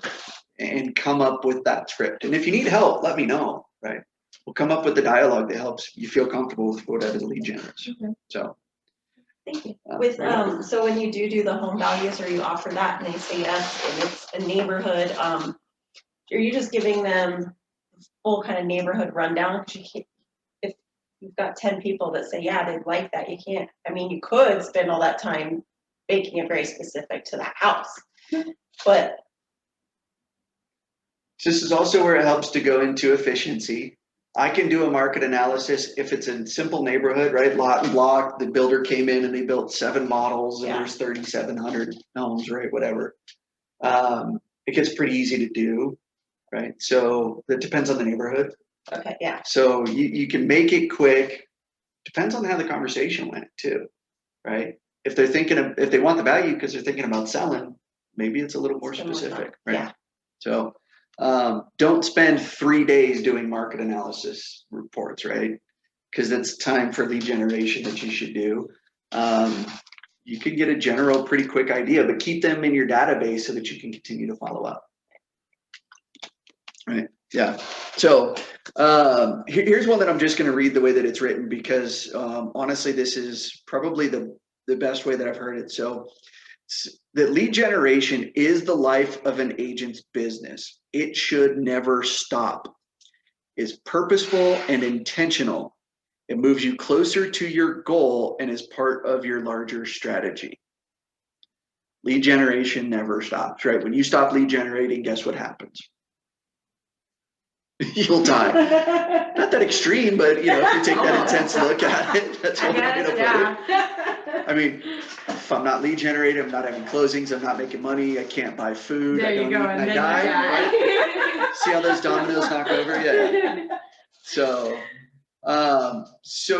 and come up with that script. And if you need help, let me know, right? We'll come up with the dialogue that helps you feel comfortable with whatever the lead generates. Okay. So Thank you. With, so when you do the home values or you offer that and they say yes, and it's a neighborhood, are you just giving them full kind of neighborhood rundown? Because you can't, if you've got 10 people that say, yeah, they'd like that, you can't, I mean, you could spend all that time making it very specific to the house, but. This is also where it helps to go into efficiency. I can do a market analysis if it's a simple neighborhood, right? Lot and block, the builder came in and they built 7 models and there's 3,700 homes, right? Whatever. It gets pretty easy to do, right? So it depends on the neighborhood. Okay, yeah. So you can make it quick. Depends on how the conversation went too, right? If they're thinking if they want the value because they're thinking about selling, maybe it's a little more specific, right? Yeah. So don't spend 3 days doing market analysis reports, right? Because that's time for lead generation that you should do. You can get a general pretty quick idea, but keep them in your database so that you can continue to follow up. Right, yeah. So here's one that I'm just going to read the way that it's written because honestly, this is probably the best way that I've heard it. So that lead generation is the life of an agent's business. It should never stop. It's purposeful and intentional. It moves you closer to your goal and is part of your larger strategy. Lead generation never stops, right? When you stop lead generating, guess what happens? You'll die. Not that extreme, but if you take that intense look at it, that's what we're gonna put it. I mean, if I'm not lead generating, I'm not having closings, I'm not making money, I can't buy food, There I you don't go, eat and and I then you die. die. Right? See how those dominoes knock over? Yeah. So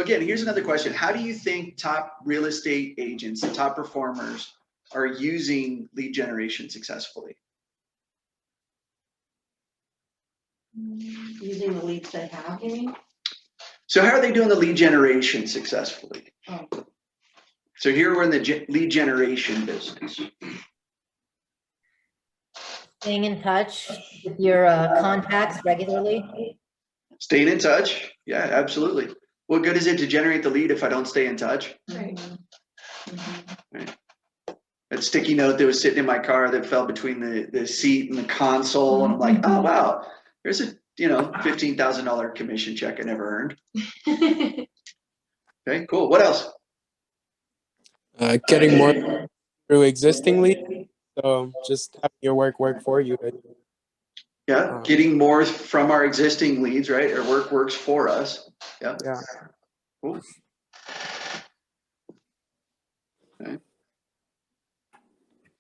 again, here's another question. How do you think top real estate agents and top performers are using lead generation successfully? Using the leads they have, you mean? So how are they doing the lead generation successfully? Oh. So here we're in the lead generation business. Staying in touch with your contacts regularly. Staying in touch. Yeah, absolutely. What good is it to generate the lead if I don't stay in touch? Right. That sticky note that was sitting in my car that fell between the seat and the console. And I'm like, oh, wow, there's a, $15,000 commission check I never earned. Okay, cool. What else? Getting more through existing leads. So just having your work for you. Yeah, getting more from our existing leads, right? Our work works for us. Yeah. Yeah. Cool. Okay.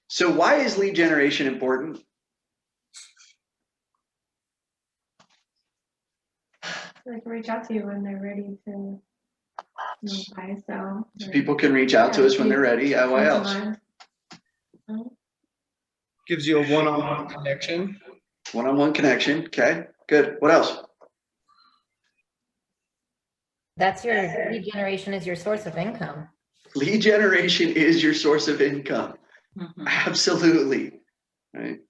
So why is lead generation important? Like reach out to you when they're ready to buy, sell. So people can reach out to us when they're ready. Yeah, why else? Gives you a one-on-one connection. One-on-one connection. Okay, good. What else? That's your lead generation is your source of income. Lead generation is your source of income. Absolutely. Right.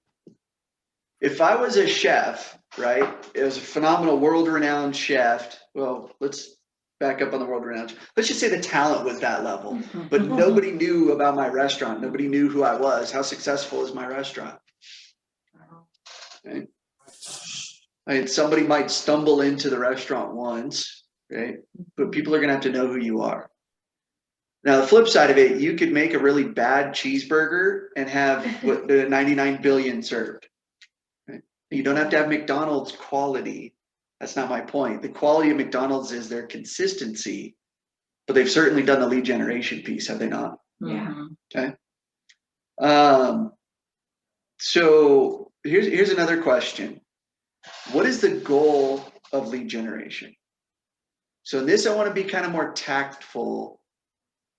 If I was a chef, right, it was a phenomenal world-renowned chef. Well, let's back up on the world-renowned. Let's just say the talent was that level, but nobody knew about my restaurant. Nobody knew who I was. How successful is my restaurant? Okay. Somebody might stumble into the restaurant once, right? But people are going to have to know who you are. Now, the flip side of it, you could make a really bad cheeseburger and have the 99 billion served. Right? You don't have to have McDonald's quality. That's not my point. The quality of McDonald's is their consistency, but they've certainly done the lead generation piece, have they not? Yeah. Okay. So here's another question. What is the goal of lead generation? So in this, I want to be kind of more tactful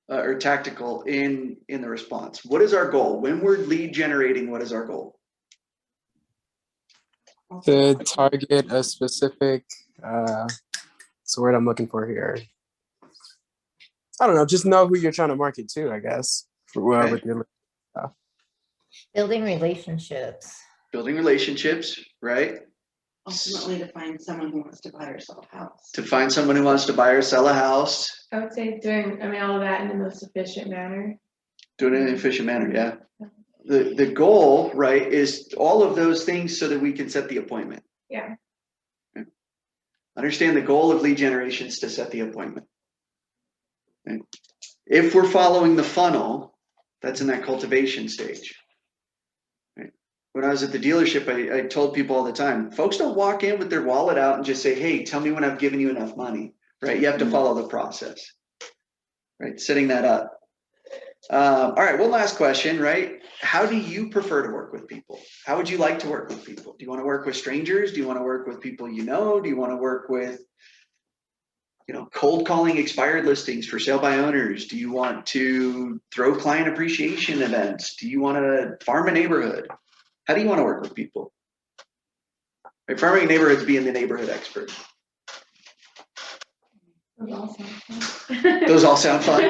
or tactical in the response. What is our goal? When we're lead generating, what is our goal? To target a specific, what's the word I'm looking for here? I don't know, just know who you're trying to market to, I guess. Okay. With your stuff. Building relationships. Building relationships, right? Ultimately, to find someone who wants to buy or sell a house. To find someone who wants to buy or sell a house. I would say doing, all of that in the most efficient manner. Doing it in an efficient manner, yeah. The goal, right, is all of those things so that we can set the appointment. Yeah. Okay. Understand the goal of lead generation is to set the appointment. Okay. If we're following the funnel, that's in that cultivation stage. Right. When I was at the dealership, I told people all the time, folks don't walk in with their wallet out and just say, hey, tell me when I've given you enough money, right? You have to follow the process, right? Setting that up. All right, one last question, right? How do you prefer to work with people? How would you like to work with people? Do you want to work with strangers? Do you want to work with people you know? Do you want to work with, cold calling expired listings for sale by owners? Do you want to throw client appreciation events? Do you want to farm a neighborhood? How do you want to work with people? Right, farming a neighborhood is being the neighborhood expert. Those all sound fun. Those all sound fun.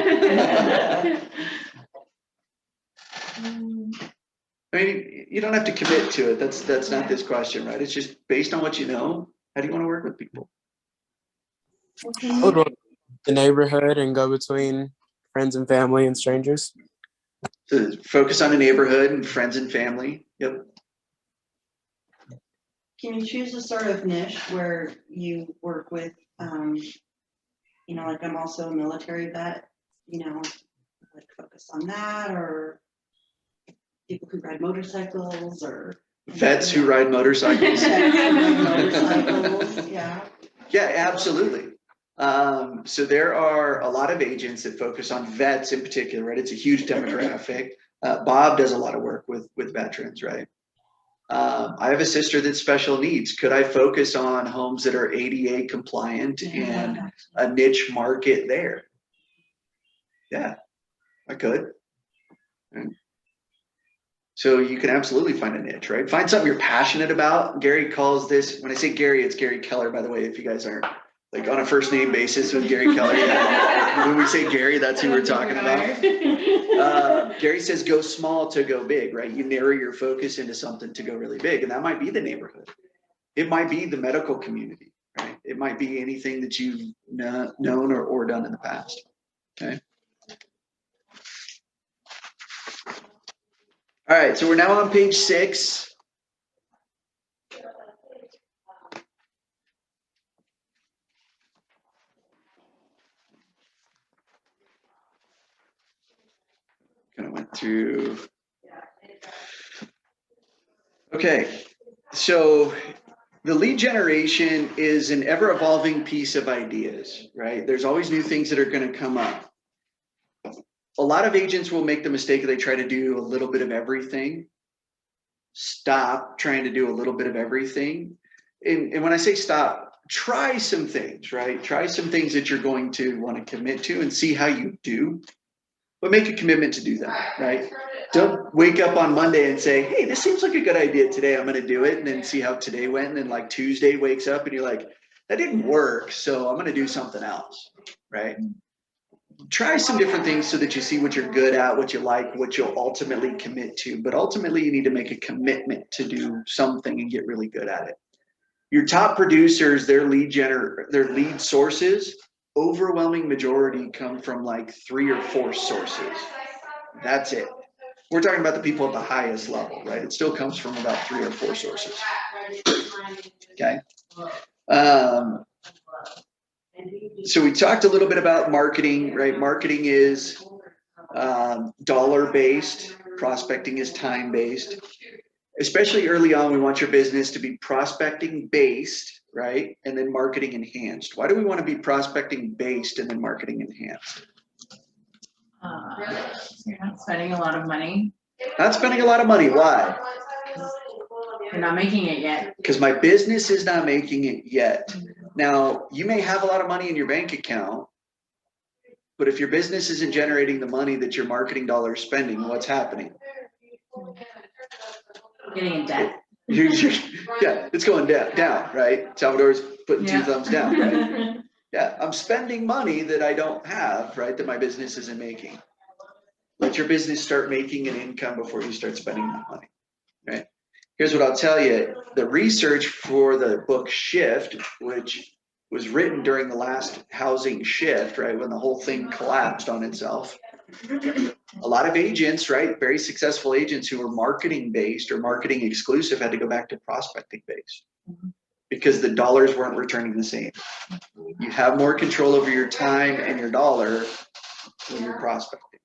I mean, you don't have to commit to it. That's not this question, right? It's just based on what you know. How do you want to work with people? I would work the neighborhood and go between friends and family and strangers. So focus on the neighborhood and friends and family. Yep. Can you choose a sort of niche where you work with, like I'm also a military vet, like focus on that, or people who ride motorcycles, or Vets who ride motorcycles. Yeah. Yeah, absolutely. So there are a lot of agents that focus on vets in particular, right? It's a huge demographic. Bob does a lot of work with veterans, right? I have a sister that's special needs. Could I focus on homes that are ADA compliant and a niche market there? Yeah, I could. So you can absolutely find a niche, right? Find something you're passionate about. Gary calls this, when I say Gary, it's Gary Keller, by the way, if you guys aren't like on a first name basis with Gary Keller. When we say Gary, that's who we're talking about. Gary says, go small to go big, right? You narrow your focus into something to go really big. And that might be the neighborhood. It might be the medical community, right? It might be anything that you've known or done in the past, okay? All right, so we're now on page 6. Kind of went through. Okay, so the lead generation is an ever-evolving piece of ideas, right? There's always new things that are going to come up. A lot of agents will make the mistake that they try to do a little bit of everything. Stop trying to do a little bit of everything. And when I say stop, try some things, right? Try some things that you're going to want to commit to and see how you do. But make a commitment to do that, right? Don't wake up on Monday and say, hey, this seems like a good idea today, I'm going to do it, and then see how today went. And then like Tuesday wakes up and you're like, that didn't work, so I'm going to do something else, right? Try some different things so that you see what you're good at, what you like, what you'll ultimately commit to. But ultimately, you need to make a commitment to do something and get really good at it. Your top producers, their lead sources, overwhelming majority come from like 3 or 4 sources. That's it. We're talking about the people at the highest level, right? It still comes from about 3 or 4 sources. Okay. So we talked a little bit about marketing, right? Marketing is dollar-based. Prospecting is time-based. Especially early on, we want your business to be prospecting-based, right? And then marketing enhanced. Why do we want to be prospecting-based and then marketing enhanced? You're not spending a lot of money. Not spending a lot of money. Why? You're not making it yet. Because my business is not making it yet. Now, you may have a lot of money in your bank account, but if your business isn't generating the money that your marketing dollar is spending, what's happening? Getting in debt. Yeah, it's going down, right? Salvador's putting 2 thumbs down, right? Yeah, I'm spending money that I don't have, right, that my business isn't making. Let your business start making an income before you start spending that money, right? Here's what I'll tell you. The research for the book Shift, which was written during the last housing shift, right, when the whole thing collapsed on itself. A lot of agents, right, very successful agents who were marketing based or marketing exclusive had to go back to prospecting based because the dollars weren't returning the same. You have more control over your time and your dollar when you're prospecting.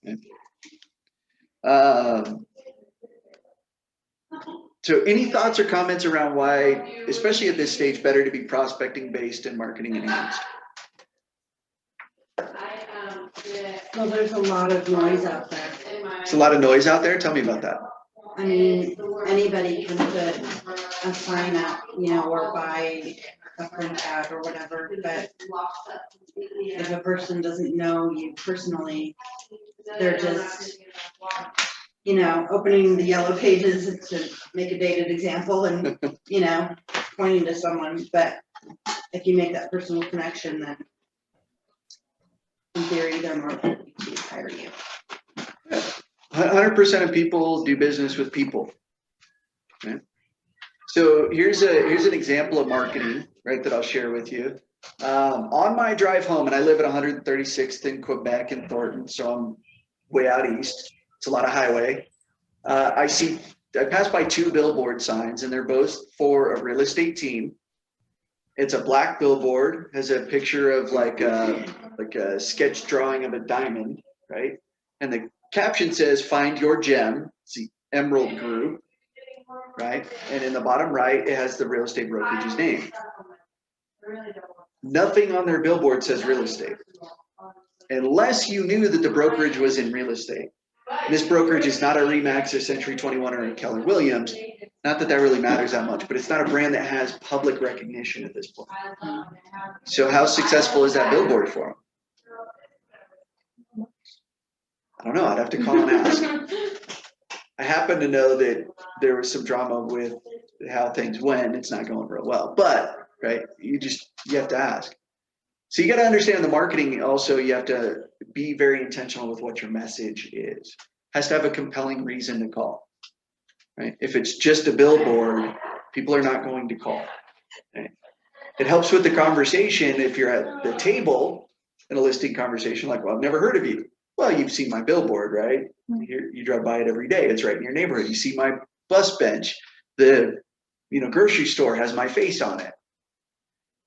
Okay. So any thoughts or comments around why, especially at this stage, better to be prospecting based and marketing enhanced? Well, there's a lot of noise out there. There's a lot of noise out there. Tell me about that. I mean, anybody can put a sign up, or buy a print ad or whatever, but if a person doesn't know you personally, they're just, opening the yellow pages to make a dated example and, pointing to someone. But if you make that personal connection, then in theory, they're more likely to hire you. 100% of people do business with people. Okay. So here's an example of marketing, right, that I'll share with you. On my drive home, and I live at 136th in Quebec in Thornton, so I'm way out east. It's a lot of highway. I pass by 2 billboard signs, and they're both for a real estate team. It's a black billboard, has a picture of like a sketch drawing of a diamond, right? And the caption says, "Find your gem." It's the Emerald Group, right? And in the bottom right, it has the real estate brokerage's name. Nothing on their billboard says real estate, unless you knew that the brokerage was in real estate. And this brokerage is not a Remax or Century 21 or a Keller Williams. Not that that really matters that much, but it's not a brand that has public recognition at this point. So how successful is that billboard for them? I don't know. I'd have to call and ask. I happen to know that there was some drama with how things went. It's not going real well, but right, you have to ask. So you got to understand the marketing. Also, you have to be very intentional with what your message is. Has to have a compelling reason to call. Right? If it's just a billboard, people are not going to call. Right? It helps with the conversation if you're at the table in a listing conversation, like, well, I've never heard of you. Well, you've seen my billboard, right? You drive by it every day. It's right in your neighborhood. You see my bus bench. The grocery store has my face on it.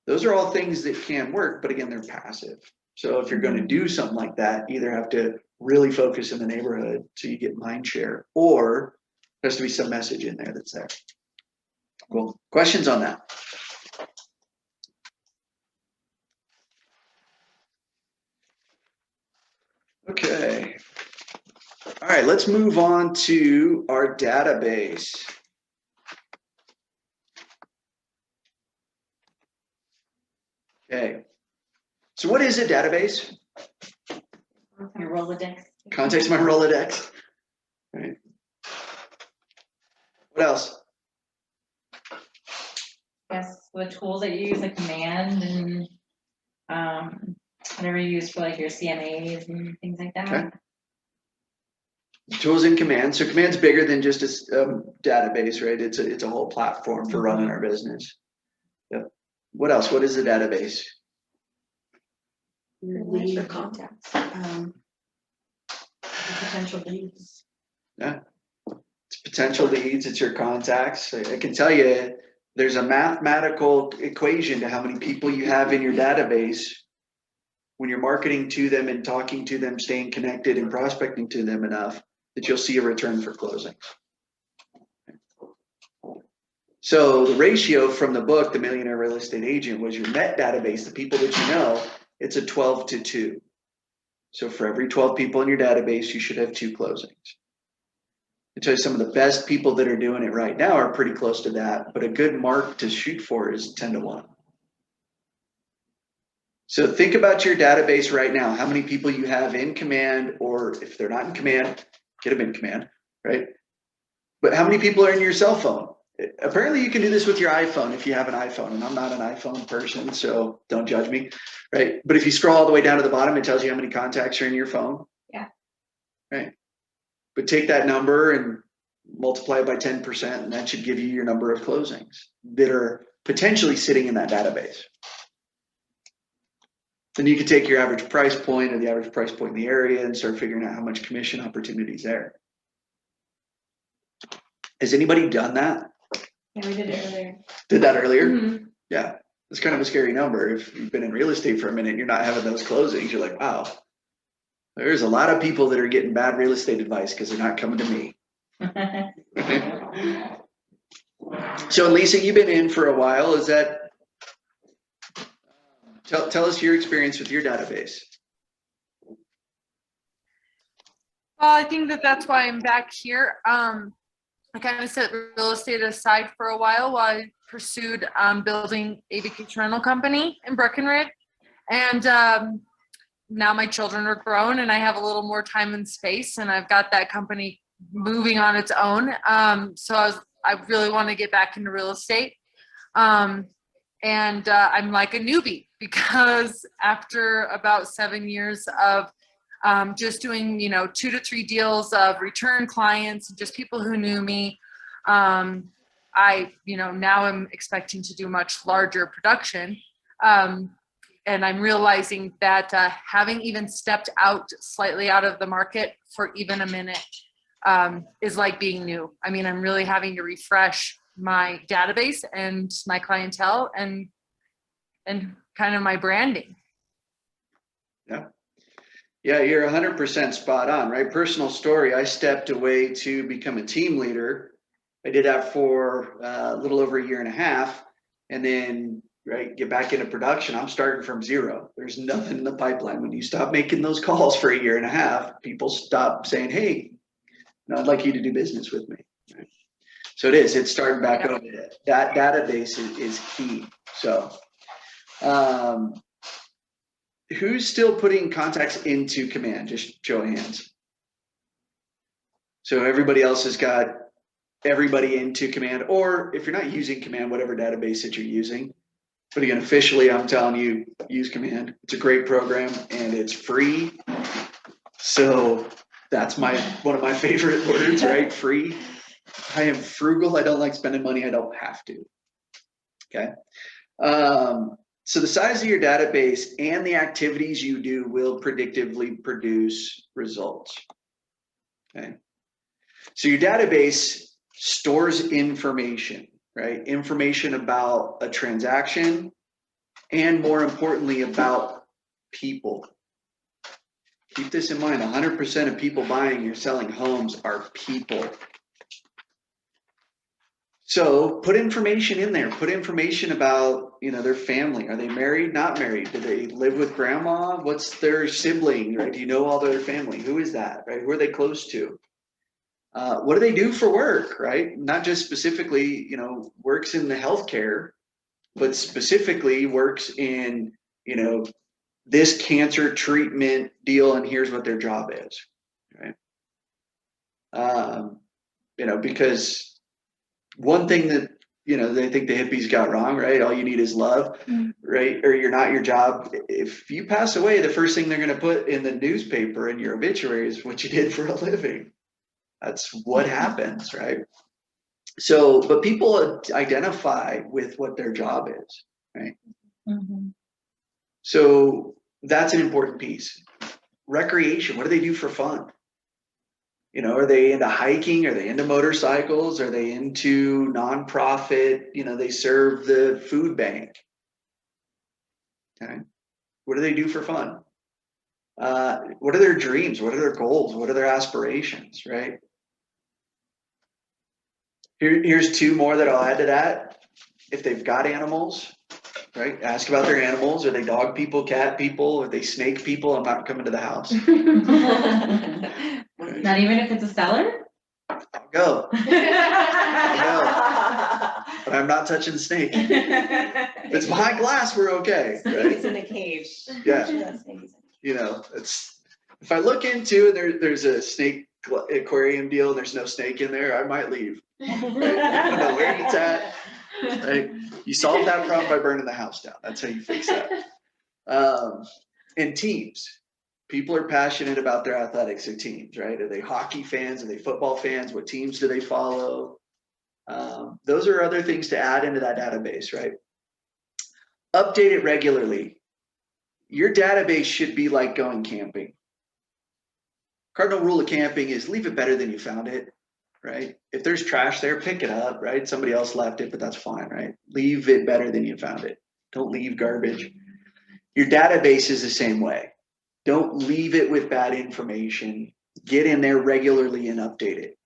Those are all things that can work, but again, they're passive. So if you're going to do something like that, either have to really focus in the neighborhood so you get mind share, or there has to be some message in there that's there. Cool. Questions on that? Okay. All right, let's move on to our database. Okay. So what is a database? Your Rolodex. Context my Rolodex. Right. What else? Yes, the tools that you use, like command and whatever you use for like your CMAs and things like that. Okay. Tools and commands. So command's bigger than just a database, right? It's a whole platform for running our business. Yep. What else? What is a database? Your contacts, potential leads. Yeah. It's potential leads. It's your contacts. I can tell you there's a mathematical equation to how many people you have in your database when you're marketing to them and talking to them, staying connected and prospecting to them enough that you'll see a return for closings. So the ratio from the book, The Millionaire Real Estate Agent, was your net database, the people that you know, it's a 12-to-2. So for every 12 people in your database, you should have 2 closings. I tell you, some of the best people that are doing it right now are pretty close to that, but a good mark to shoot for is 10-to-1. So think about your database right now, how many people you have in command, or if they're not in command, get them in command, right? But how many people are in your cell phone? Apparently you can do this with your iPhone if you have an iPhone, and I'm not an iPhone person, so don't judge me, right? But if you scroll all the way down to the bottom, it tells you how many contacts are in your phone. Yeah. Right. But take that number and multiply it by 10%, and that should give you your number of closings that are potentially sitting in that database. Then you can take your average price point or the average price point in the area and start figuring out how much commission opportunity is there. Has anybody done that? Yeah, we did it earlier. Did that earlier? Mhm. Yeah. It's kind of a scary number. If you've been in real estate for a minute and you're not having those closings, you're like, wow, there's a lot of people that are getting bad real estate advice because they're not coming to me. So Lisa, you've been in for a while. Is that, tell us your experience with your database. Well, I think that's why I'm back here. I kind of set real estate aside for a while I pursued building a vacation rental company in Breckenridge. And now my children are grown and I have a little more time and space, and I've got that company moving on its own. So I really want to get back into real estate. And I'm like a newbie because after about 7 years of just doing, 2 to 3 deals of return clients, just people who knew me. Now I'm expecting to do much larger production. And I'm realizing that having even stepped out slightly out of the market for even a minute is like being new. I mean, I'm really having to refresh my database and my clientele and kind of my branding. Yeah. Yeah, you're 100% spot on, right? Personal story. I stepped away to become a team leader. I did that for a little over 1.5 years, and then get back into production. I'm starting from zero. There's nothing in the pipeline. When you stop making those calls for 1.5 years, people stop saying, "Hey, I'd like you to do business with me." Right? So it's starting back over. That database is key. So. Who's still putting contacts into command? Just show of hands. So everybody else has got everybody into Command, or if you're not using Command, whatever database that you're using. But again, officially, I'm telling you, use Command. It's a great program and it's free. So that's one of my favorite words, right? Free. I am frugal. I don't like spending money I don't have to. Okay. So the size of your database and the activities you do will predictively produce results. Okay. So your database stores information, right? Information about a transaction and more importantly about people. Keep this in mind, 100% of people buying or selling homes are people. So put information in there, put information about, their family. Are they married, not married? Do they live with grandma? What's their sibling, right? Do you know all their family? Who is that, right? Who are they close to? What do they do for work, right? Not just specifically, works in the healthcare, but specifically works in, this cancer treatment deal, and here's what their job is, right? Because one thing that, they think the hippies got wrong, right? All you need is love, right? Or you're not your job. If you pass away, the first thing they're going to put in the newspaper in your obituary is what you did for a living. That's what happens, right? So, but people identify with what their job is, right? Mm-hmm. So that's an important piece. Recreation, what do they do for fun? Are they into hiking? Are they into motorcycles? Are they into nonprofit? They serve the food bank. Okay. What do they do for fun? What are their dreams? What are their goals? What are their aspirations, right? Here's two more that I'll add to that. If they've got animals, right? Ask about their animals. Are they dog people, cat people? Are they snake people? I'm not coming to the house. Not even if it's a seller? I'll go. But I'm not touching the snake. If it's behind glass, we're okay. Right? It's in a cage. Yeah. It's if I look into and there's a snake aquarium deal and there's no snake in there, I might leave. Right? I don't know where it's at. Right? You solve that problem by burning the house down. That's how you fix that. And teams. People are passionate about their athletics or teams, right? Are they hockey fans? Are they football fans? What teams do they follow? Those are other things to add into that database, right? Update it regularly. Your database should be like going camping. Cardinal rule of camping is leave it better than you found it, right? If there's trash there, pick it up, right? Somebody else left it, but that's fine, right? Leave it better than you found it. Don't leave garbage. Your database is the same way. Don't leave it with bad information. Get in there regularly and update it.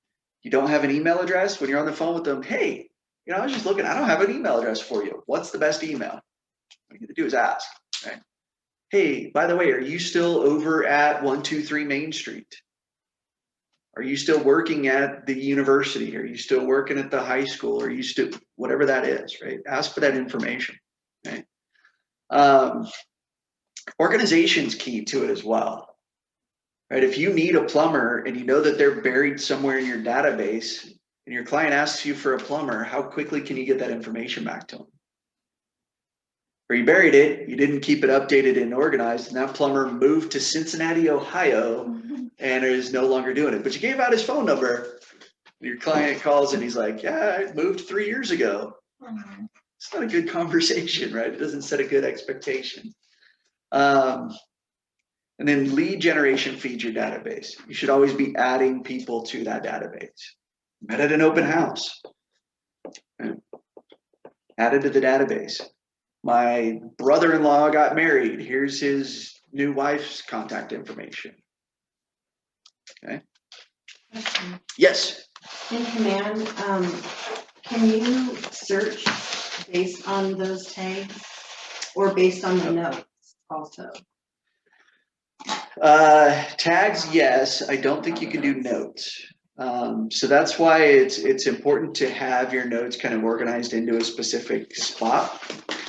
You don't have an email address when you're on the phone with them. Hey, I was just looking, I don't have an email address for you. What's the best email? What you have to do is ask, right? Hey, by the way, are you still over at 123 Main Street? Are you still working at the university? Are you still working at the high school? Are you still, whatever that is, right? Ask for that information, right? Organization's key to it as well, right? If you need a plumber and you know that they're buried somewhere in your database and your client asks you for a plumber, how quickly can you get that information back to them? Or you buried it, you didn't keep it updated and organized, and that plumber moved to Cincinnati, Ohio, and is no longer doing it. But you gave out his phone number. Your client calls and he's like, yeah, I moved 3 years ago. It's not a good conversation, right? It doesn't set a good expectation. And then lead generation feeds your database. You should always be adding people to that database. Met at an open house. Added to the database. My brother-in-law got married. Here's his new wife's contact information. Okay. Yes. In Command, can you search based on those tags or based on the notes also? Tags, yes. I don't think you can do notes. So that's why it's important to have your notes kind of organized into a specific spot,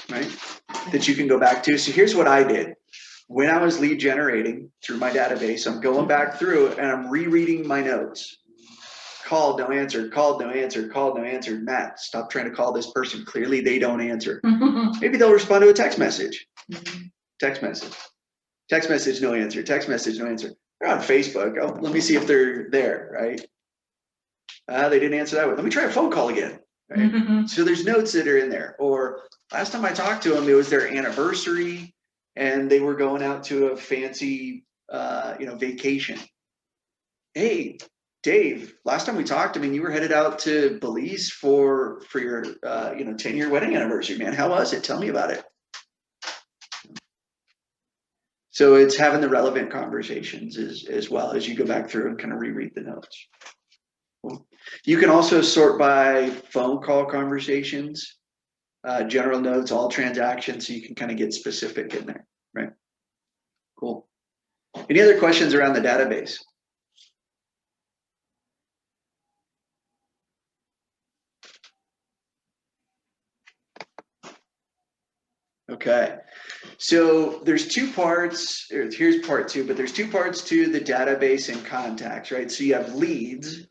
right? That you can go back to. So here's what I did. When I was lead generating through my database, I'm going back through and I'm rereading my notes. called, no answer, called, no answer, called, no answer. Matt, stop trying to call this person. Clearly they don't answer. Maybe they'll respond to a text message. Text message. Text message, no answer. Text message, no answer. They're on Facebook. Oh, let me see if they're there, right? They didn't answer that one. Let me try a phone call again. Right? So there's notes that are in there. Or last time I talked to them, it was their anniversary and they were going out to a fancy, vacation. Hey, Dave, last time we talked, I mean, you were headed out to Belize for your, 10-year wedding anniversary, man. How was it? Tell me about it. So it's having the relevant conversations as well as you go back through and kind of reread the notes. Cool. You can also sort by phone call conversations, general notes, all transactions, so you can kind of get specific in there, right? Cool. Any other questions around the database? Okay, so there's two parts, or here's part two, but there's two parts to the database and contacts, right? So you have leads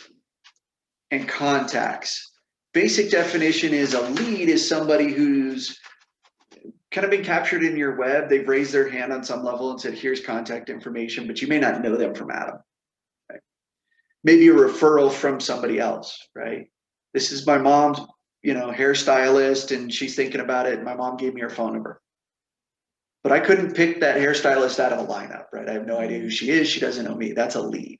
and contacts. Basic definition is a lead is somebody who's kind of been captured in your web. They've raised their hand on some level and said, here's contact information, but you may not know them from Adam, right? Maybe a referral from somebody else, right? This is my mom's, hairstylist, and she's thinking about it. And my mom gave me her phone number, but I couldn't pick that hairstylist out of a lineup, right? I have no idea who she is. She doesn't know me. That's a lead.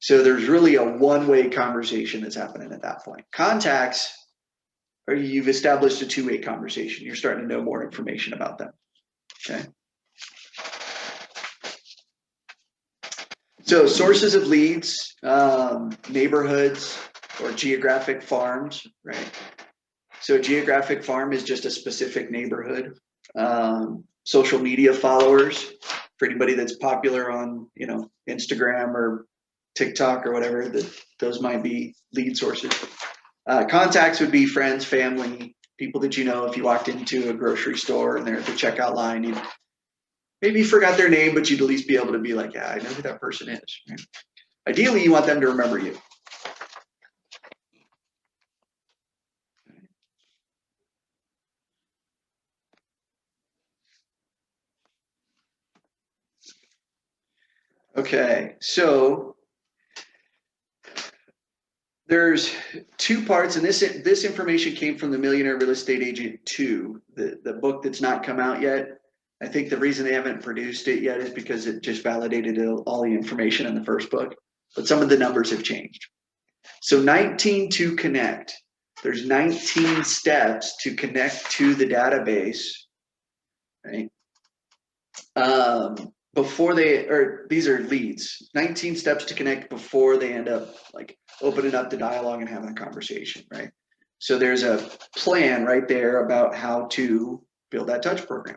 So there's really a one-way conversation that's happening at that point. Contacts, or you've established a two-way conversation. You're starting to know more information about them, okay? So sources of leads, neighborhoods or geographic farms, right? So a geographic farm is just a specific neighborhood. Social media followers, for anybody that's popular on, Instagram or TikTok or whatever, those might be lead sources. Contacts would be friends, family, people that you know. If you walked into a grocery store and they're at the checkout line, you maybe forgot their name, but you'd at least be able to be like, yeah, I know who that person is. Right? Ideally, you want them to remember you. Okay, so there's two parts, and this information came from the Millionaire Real Estate Agent 2, the book that's not come out yet. I think the reason they haven't produced it yet is because it just validated all the information in the first book, but some of the numbers have changed. So 19 to connect. There's 19 steps to connect to the database, right? These are leads, 19 steps to connect before they end up like opening up the dialogue and having a conversation, right? So there's a plan right there about how to build that touch program.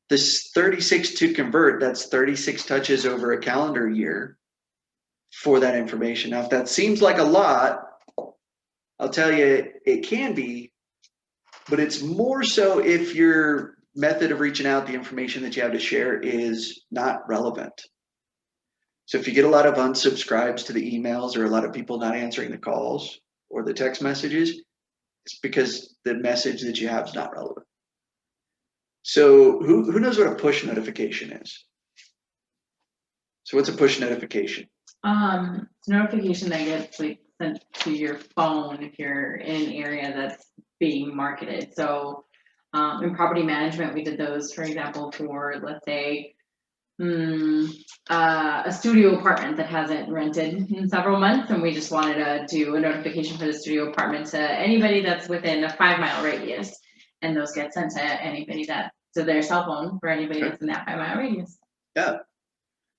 This 36 to convert, that's 36 touches over a calendar year for that information. Now, if that seems like a lot, I'll tell you it can be, but it's more so if your method of reaching out, the information that you have to share is not relevant. So if you get a lot of unsubscribes to the emails or a lot of people not answering the calls or the text messages, it's because the message that you have is not relevant. So who knows what a push notification is? So what's a push notification? It's a notification that gets like sent to your phone if you're in an area that's being marketed. So in property management, we did those, for example, for let's say a studio apartment that hasn't rented in several months, and we just wanted to do a notification for the studio apartment to anybody that's within a 5-mile radius, and those get sent to anybody to their cell phone for anybody that's in that 5-mile radius. Yeah.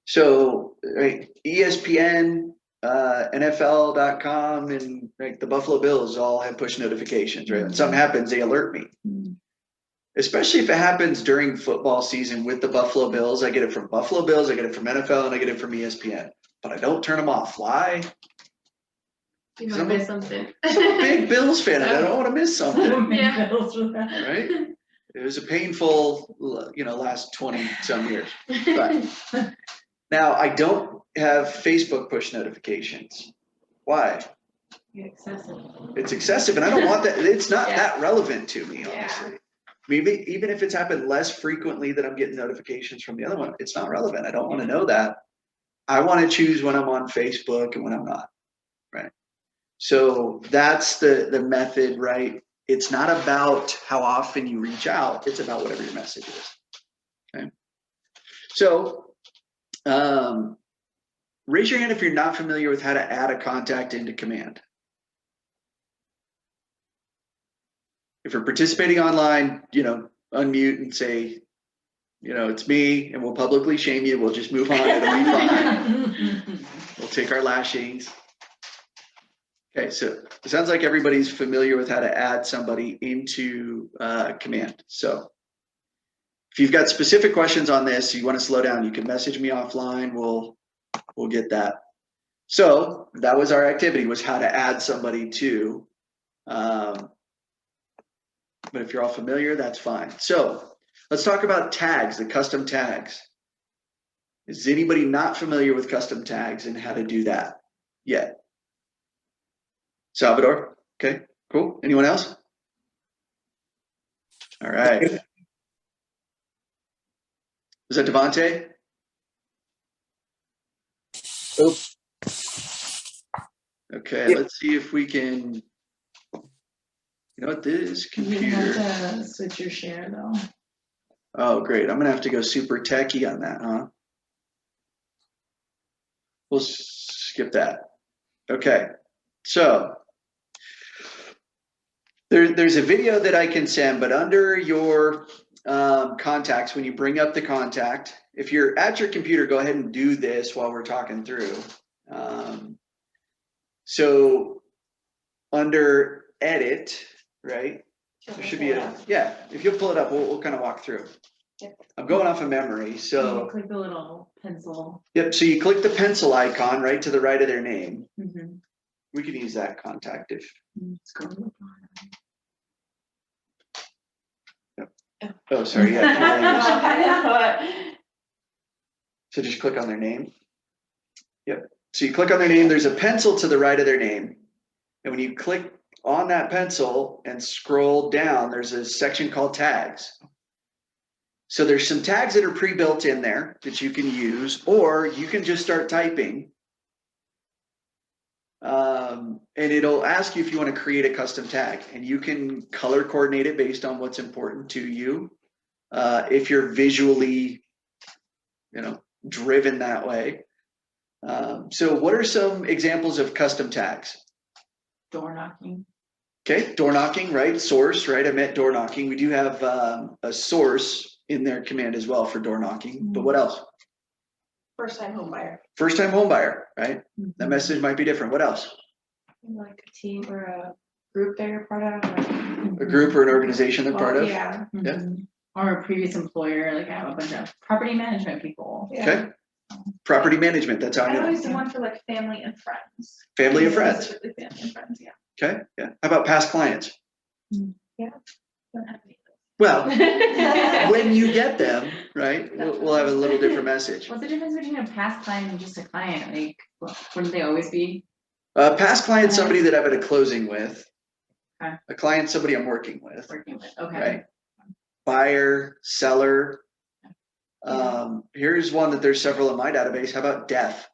So right, ESPN, NFL.com, and right, the Buffalo Bills all have push notifications, right? When something happens, they alert me. Especially if it happens during football season with the Buffalo Bills. I get it from Buffalo Bills, I get it from NFL, and I get it from ESPN. But I don't turn them off. Why? You might miss something. I'm a big Bills fan, and I don't want to miss something. Yeah. Right? It was a painful, last 20 some years. But now I don't have Facebook push notifications. Why? Excessive. It's excessive, and I don't want that. It's not Yeah. that relevant to me, Yeah. honestly. Maybe even if it's happened less frequently that I'm getting notifications from the other one, it's not relevant. I don't want to know that. I want to choose when I'm on Facebook and when I'm not, right? So that's the method, right? It's not about how often you reach out. It's about whatever your message is, okay? So raise your hand if you're not familiar with how to add a contact into command. If you're participating online, unmute and say, it's me, and we'll publicly shame you. We'll just move on. It'll be fine. We'll take our lashings. Okay, so it sounds like everybody's familiar with how to add somebody into command. So if you've got specific questions on this, you want to slow down, you can message me offline. We'll get that. So that was our activity, was how to add somebody to. But if you're all familiar, that's fine. So let's talk about tags, the custom tags. Is anybody not familiar with custom tags and how to do that yet? Salvador? Okay, cool. Anyone else? All right. Was that Davonte? Oops. Okay, let's see if we can. This You computer. have to switch your share though. Oh, great. I'm going to have to go super techie on that, huh? We'll skip that. Okay. So there's a video that I can send, but under your contacts, when you bring up the contact, if you're at your computer, go ahead and do this while we're talking through. So under edit, right? There should be if you'll pull it up, we'll kind of walk through. Yep. I'm going off of memory, so. You click the little pencil. Yep, so you click the pencil icon right to the right of their name. Mm-hmm. We can use that contact if. Yep. Oh, sorry, yeah. So just click on their name. Yep, so you click on their name, there's a pencil to the right of their name. And when you click on that pencil and scroll down, there's a section called tags. So there's some tags that are pre-built in there that you can use, or you can just start typing. And it'll ask you if you want to create a custom tag, and you can color coordinate it based on what's important to you. If you're visually, driven that way. So what are some examples of custom tags? Door knocking. Okay, door knocking, right? Source, right? I meant door knocking. We do have a source in their command as well for door knocking, but what else? First time home buyer. First time home buyer, right? That message might be different. What else? Like a team or a group they're part of. A group or an organization they're part of? Yeah. Yeah. Or a previous employer, like I have a bunch of property management people. Okay. Property management, that's how I I know. always do one for like family and friends. Family and friends. Specifically family and friends, yeah. Okay, yeah. How about past clients? Don't have any. Well, when you get them, right, we'll have a little different message. What's the difference between a past client and just a client? Like, wouldn't they always be? Past client, somebody that I've had a closing with. Okay. A client, somebody I'm working with. Working with, okay. Right. Buyer, seller. Here's one that there's several in my database. How about death?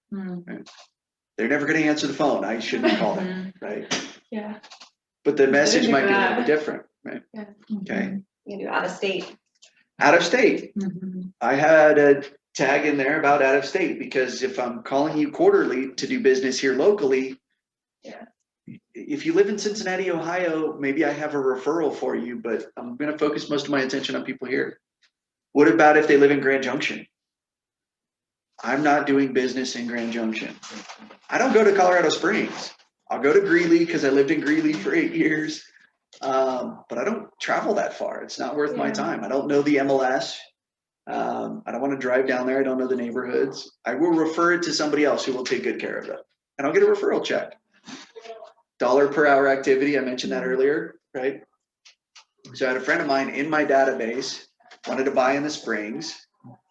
Right. They're never going to answer the phone. I shouldn't call them, right? Yeah. But the message might be a that. little bit different, right? Yeah. Okay. You do out of state. Out of state. I had a tag in there about out of state, because if I'm calling you quarterly to do business here locally, Yeah. If you live in Cincinnati, Ohio, maybe I have a referral for you, but I'm going to focus most of my attention on people here. What about if they live in Grand Junction? I'm not doing business in Grand Junction. I don't go to Colorado Springs. I'll go to Greeley because I lived in Greeley for 8 years. But I don't travel that far. It's not worth my time. I don't know the MLS. I don't want to drive down there. I don't know the neighborhoods. I will refer it to somebody else who will take good care of them. And I'll get a referral check. $1 per hour activity. I mentioned that earlier, right? So I had a friend of mine in my database, wanted to buy in the Springs.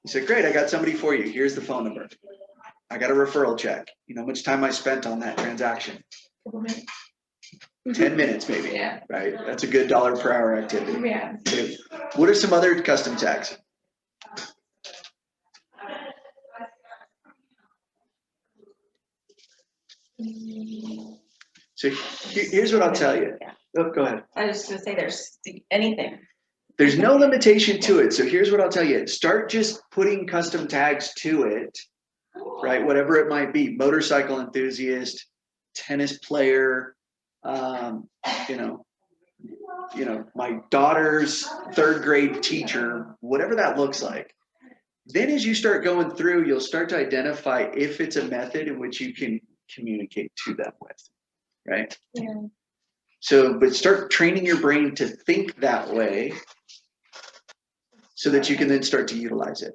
He said, great, I got somebody for you. Here's the phone number. I got a referral check. You know how much time I spent on that transaction. Couple minutes. 10 minutes maybe, Yeah. right? That's a good $1 per hour activity. Yeah. Okay. What are some other custom tags? So here's what I'll tell you. Oh, go ahead. I was just gonna say, there's anything. There's no limitation to it. So here's what I'll tell you. Start just putting custom tags to it, right? Whatever it might be, motorcycle enthusiast, tennis player, you know, my daughter's 3rd grade teacher, whatever that looks like. Then as you start going through, you'll start to identify if it's a method in which you can communicate to them with, right? Yeah. So, but start training your brain to think that way so that you can then start to utilize it.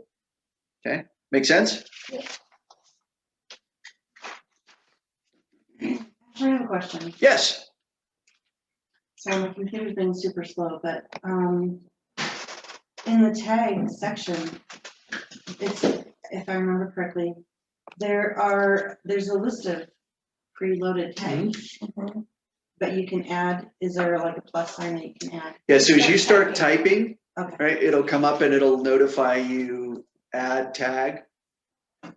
Okay, make sense? I have a question. Yes. So my computer's been super slow, but in the tag section, it's, if I remember correctly, there's a list of preloaded tags, but you can add, is there like a plus sign that you can add? Yeah, so as you start typing, Okay. right, it'll come up and it'll notify you add tag. I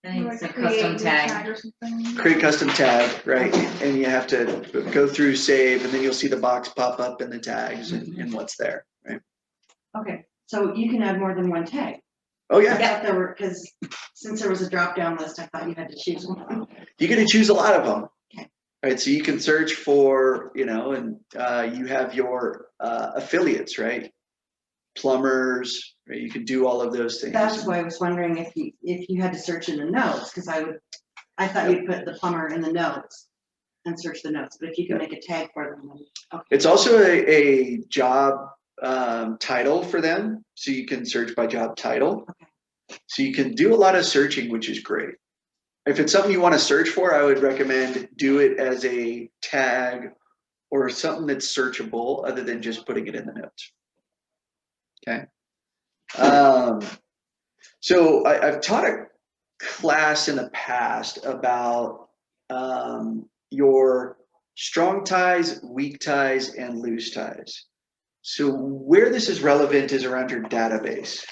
think it's a Like create custom new tag. or something. Create custom tag, right? And you have to go through save, and then you'll see the box pop up in the tags and what's there, right? Okay, so you can add more than one tag. Oh I yeah, thought there were, because since there was a drop down list, I thought you had to choose one. you get to choose a lot of them. Okay. Right, so you can search for, you know, and you have your affiliates, right? Plumbers, right? You can do all of those things. That's why I was wondering if you had to search in the notes, because I thought you'd put the plumber in the notes and search the notes, but if you can make a tag for them, then, okay. It's also a job title for them, so you can search by job title. Okay. So you can do a lot of searching, which is great. If it's something you want to search for, I would recommend do it as a tag or something that's searchable other than just putting it in the notes. Okay. So I've taught a class in the past about your strong ties, weak ties, and loose ties. So where this is relevant is around your database.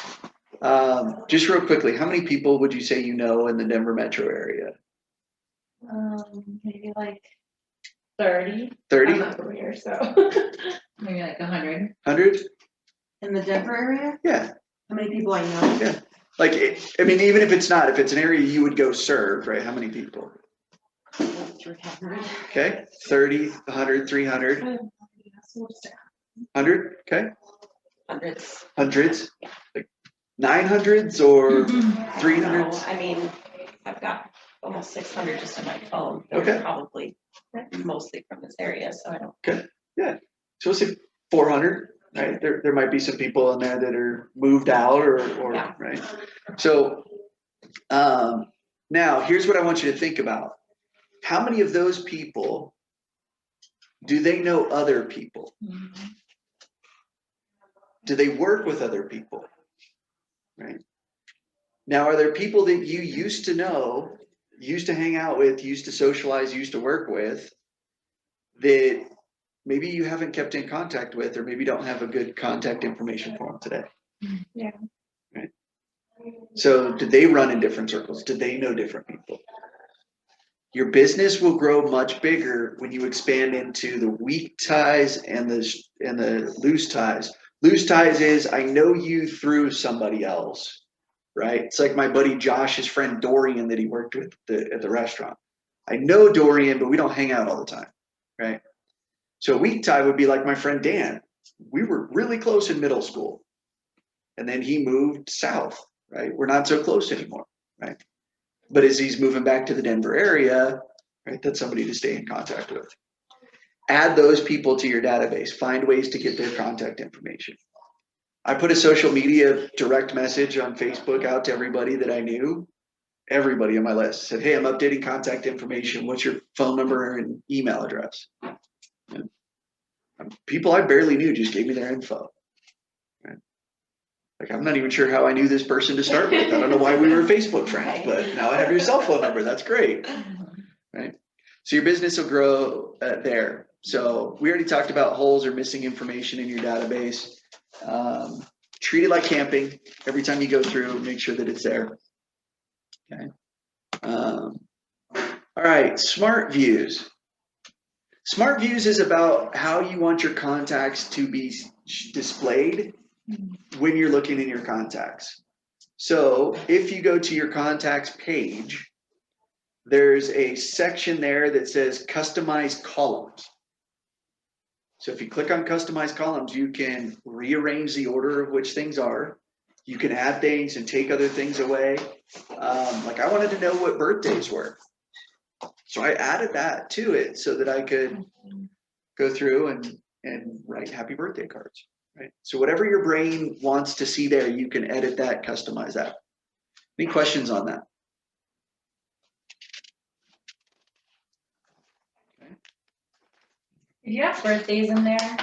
Just real quickly, how many people would you say you know in the Denver metro area? Maybe like 30. 30? I'm not from here, so. Maybe like 100. 100? In the Denver area, Yeah. how many people I know? Yeah. Like, I mean, even if it's not, if it's an area you would go serve, right? How many people? 300. Okay, 30, 100, 300, 100, okay? Hundreds. Hundreds? Like 900s or No, 300s? I mean, I've got almost 600 just on my phone. They're Okay. probably mostly from this area, so I don't. Okay, yeah. So let's say 400, right? There might be some people in there that are moved out or Yeah. right? So now here's what I want you to think about. How many of those people, do they know other people? Do they work with other people? Right? Now, are there people that you used to know, used to hang out with, used to socialize, used to work with, that maybe you haven't kept in contact with, or maybe don't have a good contact information for them today? Yeah. Right? So did they run in different circles? Did they know different people? Your business will grow much bigger when you expand into the weak ties and the loose ties. Loose ties is, I know you through somebody else, right? It's like my buddy Josh's friend Dorian that he worked with at the restaurant. I know Dorian, but we don't hang out all the time, right? So a weak tie would be like my friend Dan. We were really close in middle school, and then he moved south, right? We're not so close anymore, right? But as he's moving back to the Denver area, right, that's somebody to stay in contact with. Add those people to your database. Find ways to get their contact information. I put a social media direct message on Facebook out to everybody that I knew. Everybody on my list said, hey, I'm updating contact information. What's your phone number and email address? And people I barely knew just gave me their info. Right? Like, I'm not even sure how I knew this person to start with. I don't know why we were Facebook friends, but now I have your cell phone number. That's great. Right? So your business will grow there. So we already talked about holes or missing information in your database. Treat it like camping. Every time you go through, make sure that it's there. Okay. All right, smart views. Smart views is about how you want your contacts to be displayed when you're looking in your contacts. So if you go to your contacts page, there's a section there that says customize columns. So if you click on customize columns, you can rearrange the order of which things are. You can add things and take other things away. Like I wanted to know what birthdays were. So I added that to it so that I could go through and write happy birthday cards, right? So whatever your brain wants to see there, you can edit that, customize that. Any questions on that? Did you have birthdays in there?